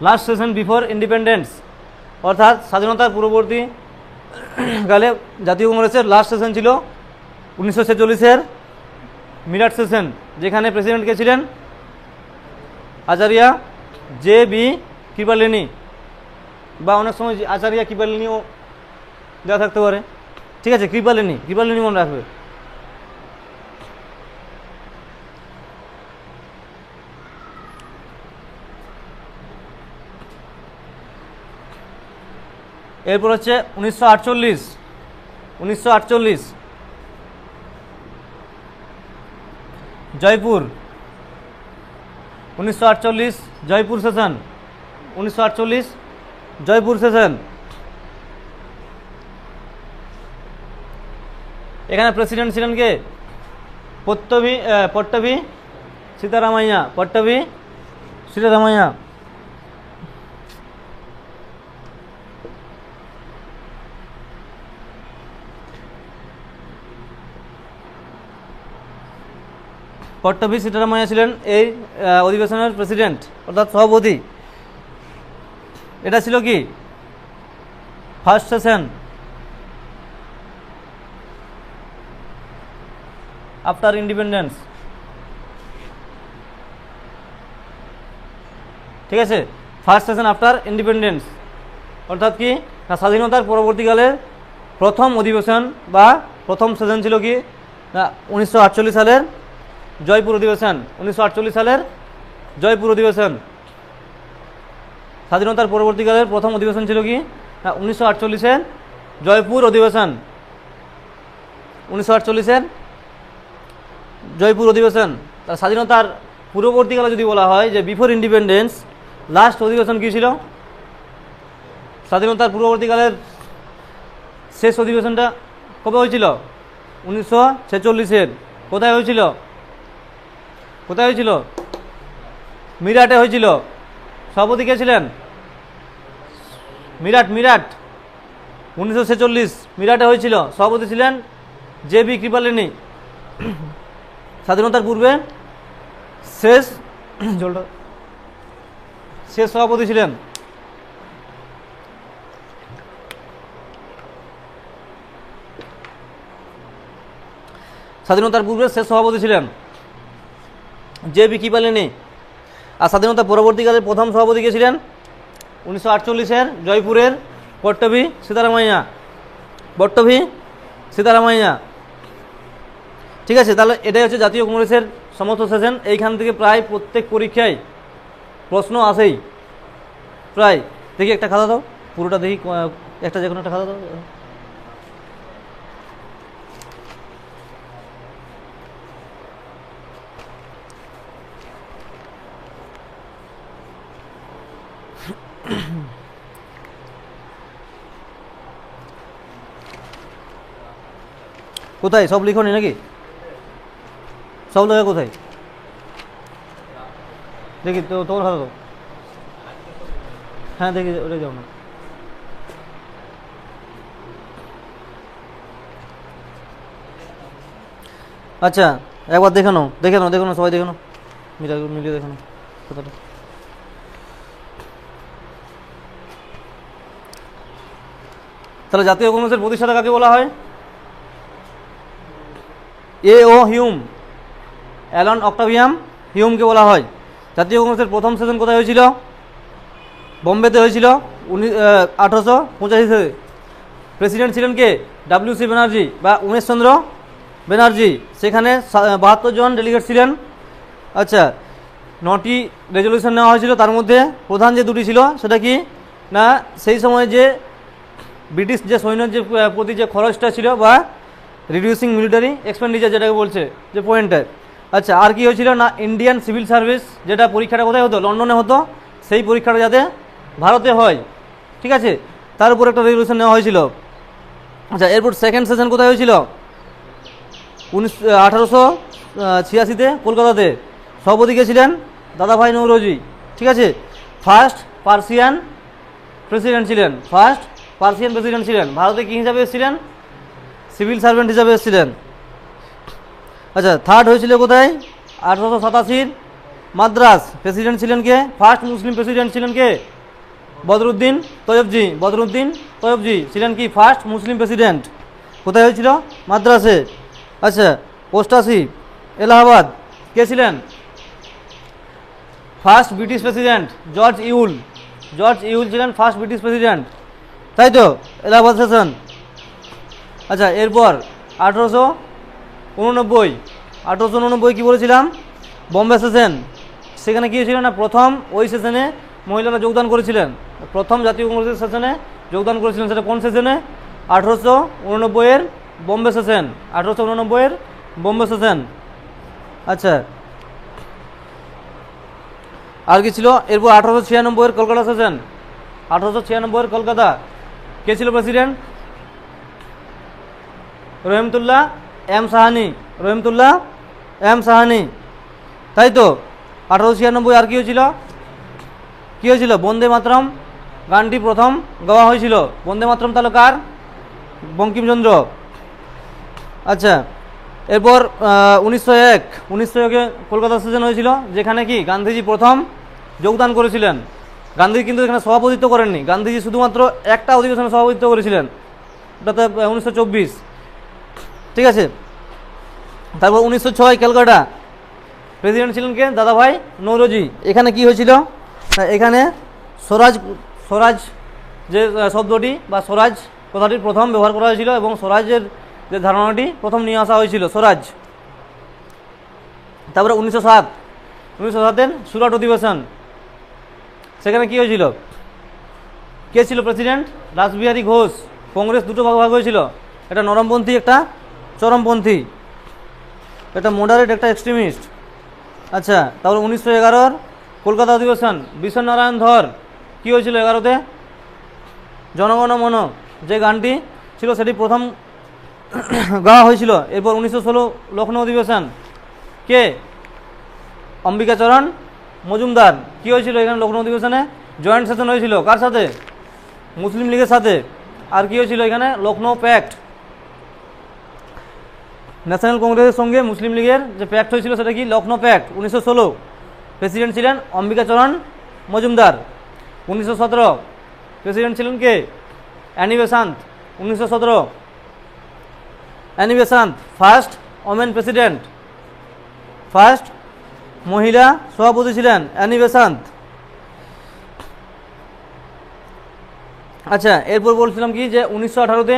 Last session before independence, অর্থাৎ স্বাধীনতার পূর্ববর্তী কালে জাতীয় কংগ্রেসের লাস্ট সেশন ছিল 1946-এর মিরাট সেশন, যেখানে প্রেসিডেন্ট কে ছিলেন আচার্য জে.বি. কৃপালিনী, বা অনেক সময় আচার্য কৃপালিনীও দেওয়া থাকতে পারে। ঠিক আছে, কৃপালিনী মনে রাখবে। এরপর হচ্ছে 1948 জয়পুর, 1948 জয়পুর সেশন, 1948 জয়পুর সেশন। এখানে প্রেসিডেন্ট ছিলেন কে? পট্টভি সীতারামাইয়া। পট্টভি সীতারামাইয়া ছিলেন এই অধিবেশনের প্রেসিডেন্ট অর্থাৎ সভাপতি। এটা ছিল কি ফার্স্ট সেশন আফটার ইন্ডিপেন্ডেন্স। ঠিক আছে, ফার্স্ট সেশন আফটার ইন্ডিপেন্ডেন্স অর্থাৎ কি না, স্বাধীনতার পরবর্তীকালে প্রথম অধিবেশন বা প্রথম সেশন ছিল কি না 1948 সালের জয়পুর অধিবেশন। 1948 সালের জয়পুর অধিবেশন। স্বাধীনতার পরবর্তীকালের প্রথম অধিবেশন ছিল কি না 1948-এর জয়পুর অধিবেশন। 1948-এর জয়পুর অধিবেশন। তার স্বাধীনতার পূর্ববর্তীকালে যদি বলা হয় যে বিফোর ইন্ডিপেন্ডেন্স লাস্ট অধিবেশন কী ছিল? স্বাধীনতার পূর্ববর্তীকালের শেষ অধিবেশনটা কবে হয়েছিল? 1946-এর। কোথায় হয়েছিল? মিরাটে হয়েছিল। সভাপতি কে ছিলেন? মিরাট 1946 মিরাটে হয়েছিল। সভাপতি ছিলেন জে.বি. কৃপালিনী। স্বাধীনতার পূর্বে শেষ সভাপতি ছিলেন। স্বাধীনতার পূর্বে শেষ সভাপতি ছিলেন জে.বি. কৃপালিনী। আর স্বাধীনতা পরবর্তীকালে প্রথম সভাপতি কে ছিলেন? 1948-এর জয়পুরের পট্টভি সীতারামাইয়া। ঠিক আছে, তাহলে এটাই হচ্ছে জাতীয় কংগ্রেসের সমস্ত সেশন। এইখান থেকে প্রায় প্রত্যেক পরীক্ষায় প্রশ্ন আসেই প্রায়। দেখি একটা খাতা দাও, পুরোটা দেখি, একটা যে কোনো একটা খাতা দাও। কোথায় সব লিখোনি নাকি? সব লেখা কোথায় দেখি তো, তোমার খাতা তো। হ্যাঁ দেখি ওটা যাও না। আচ্ছা একবার দেখে নাও, দেখে নাও, দেখে নাও, সবাই দেখে নাও, মিলিয়ে দেখে নাও কথাটা। তাহলে জাতীয় কংগ্রেসের প্রতিষ্ঠাতা কাকে বলা হয়? ও হিউম, অ্যালান অক্টাভিয়াম হিউমকে বলা হয়। জাতীয় কংগ্রেসের প্রথম সেশন কোথায় হয়েছিল? বোম্বেতে হয়েছিল 1885 সালে। প্রেসিডেন্ট ছিলেন কে? WC ব্যানার্জি বা উমেশচন্দ্র ব্যানার্জি। সেখানে 72 জন ডেলিগেট ছিলেন। আচ্ছা, 9টি রেজলিউশন নেওয়া হয়েছিল, তার মধ্যে প্রধান যে দুটি ছিল সেটা কি না, সেই সময় যে ব্রিটিশ যে সৈন্যের যে প্রতি যে খরচটা ছিল বা রিডিউসিং মিলিটারি এক্সপেন্ডিচার যেটাকে বলছে যে পয়েন্টটা। আচ্ছা, আর কি হয়েছিল না, ইন্ডিয়ান সিভিল সার্ভিস, যেটা পরীক্ষাটা কোথায় হতো? লন্ডনে হতো। সেই পরীক্ষাটা যাতে ভারতে হয়, ঠিক আছে, তার উপর একটা রেজলিউশন নেওয়া হয়েছিল। আচ্ছা, এরপর সেকেন্ড সেশন কোথায় হয়েছিল? 1886-তে কলকাতাতে। সভাপতি কে ছিলেন? দাদাভাই নৌরোজি, ঠিক আছে। ফার্স্ট পার্সিয়ান প্রেসিডেন্ট ছিলেন, ফার্স্ট পার্সিয়ান প্রেসিডেন্ট ছিলেন। ভারতে কী হিসাবে এসেছিলেন? সিভিল সার্ভেন্ট হিসাবে এসেছিলেন। আচ্ছা, থার্ড হয়েছিল কোথায়? 1887 মাদ্রাস। প্রেসিডেন্ট ছিলেন কে? ফার্স্ট মুসলিম প্রেসিডেন্ট ছিলেন কে? বদরুদ্দিন তৈয়বজি। বদরুদ্দিন তৈয়বজি ছিলেন কি ফার্স্ট মুসলিম প্রেসিডেন্ট। কোথায় হয়েছিল? মাদ্রাসে। আচ্ছা, 88 এলাহাবাদ। কে ছিলেন? ফার্স্ট ব্রিটিশ প্রেসিডেন্ট জর্জ ইউল। জর্জ ইউল ছিলেন ফার্স্ট ব্রিটিশ প্রেসিডেন্ট, তাই তো? এলাহাবাদ সেশন। আচ্ছা, এরপর 1889 কি বলেছিলাম? বোম্বে সেশন। সেখানে কী ছিল না, প্রথম ওই সেশনে মহিলারা যোগদান করেছিলেন। প্রথম জাতীয় কংগ্রেসের সেশনে যোগদান করেছিলেন, সেটা কোন সেশনে? 1889-এর বোম্বে সেশন। 1889-এর বোম্বে সেশন। আচ্ছা, আর কি ছিল? এরপর 1896-এর কলকাতা সেশন। 1896-এর কলকাতা। কে ছিল president? Rahimtulla M Sayani. Rahimtulla M Sayani, তাই তো? 1896 আর কি হয়েছিল? কী হয়েছিল? বন্দে মাতরম গানটি প্রথম গাওয়া হয়েছিল। বন্দে মাতরম তাহলে কার? বঙ্কিমচন্দ্র। আচ্ছা, এরপর 1901-এ কলকাতা সেশন হয়েছিল, যেখানে কি গান্ধীজি প্রথম যোগদান করেছিলেন। গান্ধী কিন্তু এখানে সভাপতিত্ব করেননি, গান্ধীজি শুধুমাত্র একটা অধিবেশনে সভাপতিত্ব করেছিলেন, ওটাতে 1924, ঠিক আছে। তারপর 1906 ক্যালকাটা। প্রেসিডেন্ট ছিলেন কে? দাদাভাই নৌরোজি। এখানে কি হয়েছিল? এখানে স্বরাজ যে শব্দটি বা স্বরাজ কথাটির প্রথম ব্যবহার করা হয়েছিল এবং স্বরাজের যে ধারণাটি প্রথম নিয়ে আসা হয়েছিল, স্বরাজ। তারপরে 1907-এর সুরাট অধিবেশন। সেখানে কি হয়েছিল? কে ছিল প্রেসিডেন্ট? রাসবিহারী ঘোষ। কংগ্রেস দুটো ভাগ হয়েছিল, একটা নরমপন্থী, একটা চরমপন্থী, একটা মডারেট, একটা এক্সট্রিমিস্ট। আচ্ছা, তারপর 1911-র কলকাতা অধিবেশন। বিশ্বনারায়ণ ধর। কী হয়েছিল 11-তে? জনগণ মন যে গানটি ছিল সেটি প্রথম গাওয়া হয়েছিল। এরপর 1916 লখনৌ অধিবেশন। কে? অম্বিকাচরণ মজুমদার। কী হয়েছিল এখানে লখনৌ অধিবেশনে? জয়েন্ট সেশন হয়েছিল। কার সাথে? মুসলিম লীগের সাথে। আর কি হয়েছিল এখানে? লখনৌ প্যাক্ট। ন্যাশনাল কংগ্রেসের সঙ্গে মুসলিম লীগের যে প্যাক্ট হয়েছিল সেটা কি? লখনৌ প্যাক্ট। 1916। প্রেসিডেন্ট ছিলেন অম্বিকাচরণ মজুমদার। 1917 প্রেসিডেন্ট ছিলেন কে? Annie Besant. 1917 Annie Besant first women president, first মহিলা সভাপতি ছিলেন অ্যানি বেসান্ত। আচ্ছা, এরপর বলছিলাম কি যে 1918-তে,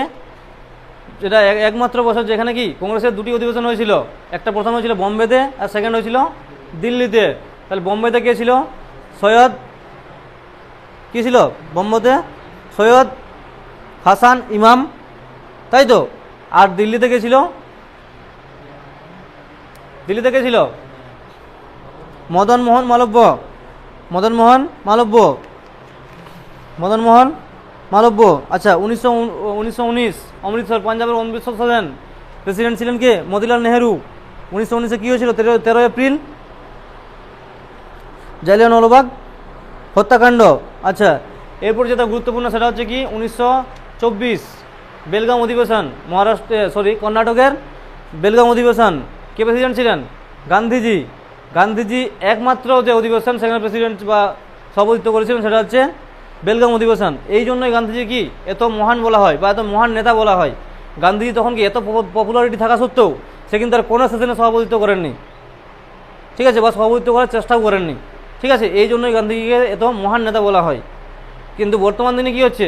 যেটা একমাত্র বছর যেখানে কি কংগ্রেসের দুটি অধিবেশন হয়েছিল। একটা প্রথম হয়েছিল বোম্বেতে আর সেকেন্ড হয়েছিল দিল্লিতে। তাহলে বোম্বেতে কে ছিল? সৈয়দ, কি ছিল বোম্বেতে? সৈয়দ হাসান ইমাম, তাই তো? আর দিল্লিতে কে ছিল? দিল্লিতে কে ছিল? মদন মোহন মালব্য। মদন মোহন মালব্য। মদনমোহন মালব্য। আচ্ছা 1919 অমৃতসর পাঞ্জাবের অমৃতসর সদন প্রেসিডেন্ট ছিলেন কে? মতিলাল নেহেরু। 1919-এ কী হয়েছিল? 13 এপ্রিল জালিয়ানওয়ালাবাগ হত্যাকাণ্ড। আচ্ছা এরপর যেটা গুরুত্বপূর্ণ সেটা হচ্ছে কি 1924 বেলগাম অধিবেশন, কর্ণাটকের বেলগাম অধিবেশন। কে প্রেসিডেন্ট ছিলেন? গান্ধীজি। গান্ধীজি একমাত্র যে অধিবেশন সেখানে প্রেসিডেন্ট বা সভাপতিত্ব করেছিলেন সেটা হচ্ছে বেলগাম অধিবেশন। এই জন্যই গান্ধীজি কি এত মহান বলা হয় বা এত মহান নেতা বলা হয়। গান্ধীজি তখন কি এত পপুলারিটি থাকা সত্ত্বেও সে কিন্তু তার কোনো সেশনে সভাপতিত্ব করেননি, ঠিক আছে, বা সভাপতিত্ব করার চেষ্টাও করেননি, ঠিক আছে। এই জন্যই গান্ধীজিকে এত মহান নেতা বলা হয়। কিন্তু বর্তমান দিনে কি হচ্ছে?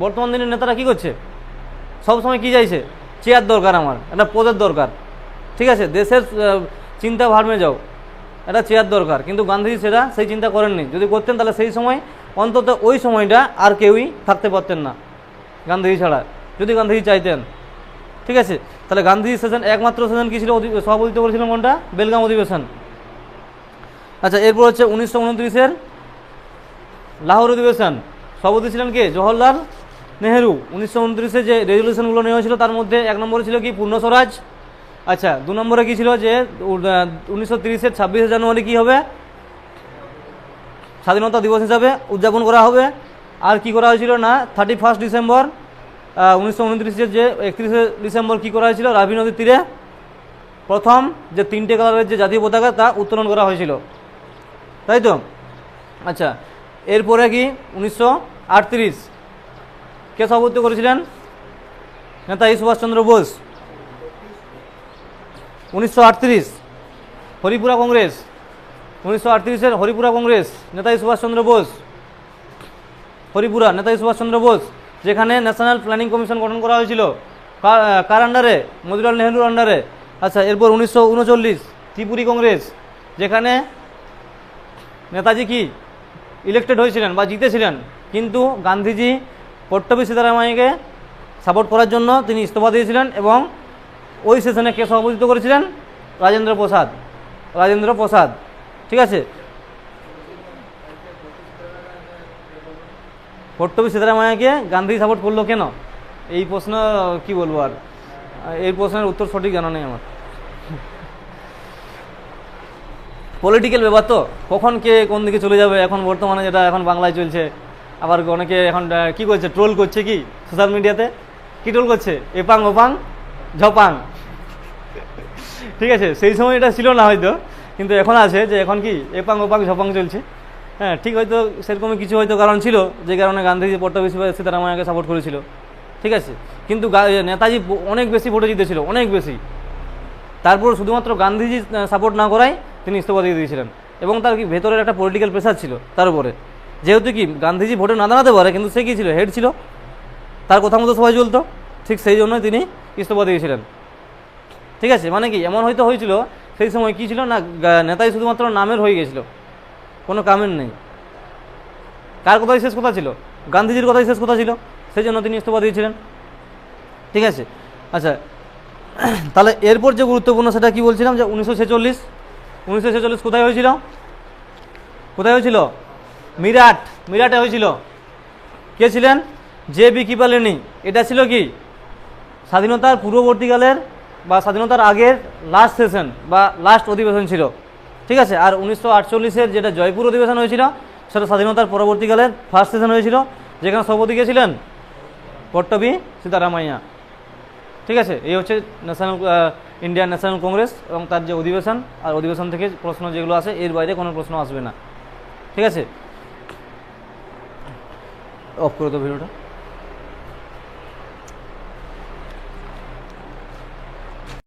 বর্তমান দিনের নেতারা কি করছে? সবসময় কি চাইছে? চেয়ার দরকার, আমার একটা পদের দরকার, ঠিক আছে, দেশের চিন্তা ভাবনা যাও, একটা চেয়ার দরকার। কিন্তু গান্ধীজি সেটা সেই চিন্তা করেননি। যদি করতেন তাহলে সেই সময় অন্তত ওই সময়টা আর কেউই থাকতে পারতেন না গান্ধীজি ছাড়া, যদি গান্ধীজি চাইতেন, ঠিক আছে। তাহলে গান্ধীজি সেশন একমাত্র সেশন কী ছিল? সভাপতিত্ব করেছিলেন কোনটা? বেলগাম অধিবেশন। আচ্ছা এরপর হচ্ছে 1929-এর লাহোর অধিবেশন। সভাপতি ছিলেন কে? জওহরলাল নেহেরু। 1929-এ যে রেজলিউশনগুলো নেওয়া হয়েছিল তার মধ্যে 1 নম্বরে ছিল কি? পূর্ণ স্বরাজ। আচ্ছা 2 নম্বরে কী ছিল? যে 1930-এর 26শে জানুয়ারি কী হবে? স্বাধীনতা দিবস হিসাবে উদযাপন করা হবে। আর কি করা হয়েছিল না 31 ডিসেম্বর 1929-এর যে 31শে ডিসেম্বর কী করা হয়েছিল? রাবি নদীর তীরে প্রথম যে 3টে কালারের যে জাতীয় পতাকা তা উত্তোলন করা হয়েছিল, তাই তো। আচ্ছা এরপরে কি 1938 কে সভাপতিত্ব করেছিলেন? নেতাজি সুভাষচন্দ্র বোস। 1938 হরিপুরা কংগ্রেস। 1938-এর হরিপুরা কংগ্রেস, নেতাজি সুভাষচন্দ্র বোস। হরিপুরা নেতাজি সুভাষচন্দ্র বোস, যেখানে ন্যাশনাল প্ল্যানিং কমিশন গঠন করা হয়েছিল কার আন্ডারে? মতিলাল নেহেরুর আন্ডারে। আচ্ছা এরপর 1939 ত্রিপুরী কংগ্রেস, যেখানে নেতাজি কি ইলেক্টেড হয়েছিলেন বা জিতেছিলেন, কিন্তু গান্ধীজি পট্টবী সীতারামাইয়াকে সাপোর্ট করার জন্য তিনি ইস্তফা দিয়েছিলেন এবং ওই সেশনে কে সভাপতিত্ব করেছিলেন? রাজেন্দ্র প্রসাদ, ঠিক আছে। পট্টবী সীতারামাইয়াকে গান্ধী সাপোর্ট করলো কেন? এই প্রশ্ন কি বলবো আর, এই প্রশ্নের উত্তর সঠিক জানা নেই আমার। পলিটিক্যাল ব্যাপার তো, কখন কে কোন দিকে চলে যাবে। এখন বর্তমানে যেটা এখন বাংলায় চলছে, আবার অনেকে এখন কি করছে? ট্রোল করছে কি সোশ্যাল মিডিয়াতে? কি ট্রোল করছে? এপাং ওপাং ঝপাং, ঠিক আছে। সেই সময় এটা ছিল না হয়তো, কিন্তু এখন আছে যে এখন কি এপাং ওপাং ঝপাং চলছে। হ্যাঁ ঠিক, হয়তো সেরকমই কিছু হয়তো কারণ ছিল যে কারণে গান্ধীজি পট্টবী সীতারামাইয়াকে সাপোর্ট করেছিল, ঠিক আছে। কিন্তু নেতাজি অনেক বেশি ভোটে জিতেছিল, অনেক বেশি। তারপর শুধুমাত্র গান্ধীজি সাপোর্ট না করায় তিনি ইস্তফা দিয়ে দিয়েছিলেন এবং তার কি ভেতরের একটা পলিটিক্যাল প্রেশার ছিল তার উপরে। যেহেতু কি গান্ধীজি ভোটে না দাঁড়াতে পারে, কিন্তু সে কী ছিল? হেড ছিল, তার কথা মতো সবাই চলতো, ঠিক সেই জন্যই তিনি ইস্তফা দিয়েছিলেন, ঠিক আছে। মানে কি এমন হয়তো হয়েছিল সেই সময় কী ছিল না, নেতাজি শুধুমাত্র নামের হয়ে গেছিল, কোনো কামের নেই। কার কথাই শেষ কথা ছিল? গান্ধীজির কথাই শেষ কথা ছিল, সেই জন্য তিনি ইস্তফা দিয়েছিলেন, ঠিক আছে। আচ্ছা তাহলে এরপর যে গুরুত্বপূর্ণ সেটা কি বলছিলাম, যে 1946 কোথায় হয়েছিল? মিরাটে হয়েছিল। কে ছিলেন? JB কৃপালিনী। এটা ছিল কি স্বাধীনতার পূর্ববর্তীকালের বা স্বাধীনতার আগের লাস্ট সেশন বা লাস্ট অধিবেশন ছিল, ঠিক আছে। আর 1948-এর যেটা জয়পুর অধিবেশন হয়েছিল সেটা স্বাধীনতার পরবর্তীকালের ফার্স্ট সেশন হয়েছিল, যেখানে সভাপতি কে ছিলেন? পট্টবী সীতারামাইয়া, ঠিক আছে। এই হচ্ছে ইন্ডিয়ান ন্যাশনাল কংগ্রেস এবং তার যে অধিবেশন, আর অধিবেশন থেকে প্রশ্ন যেগুলো আসে এর বাইরে কোনো প্রশ্ন আসবে না, ঠিক আছে। অফ করে দাও ভিডিওটা।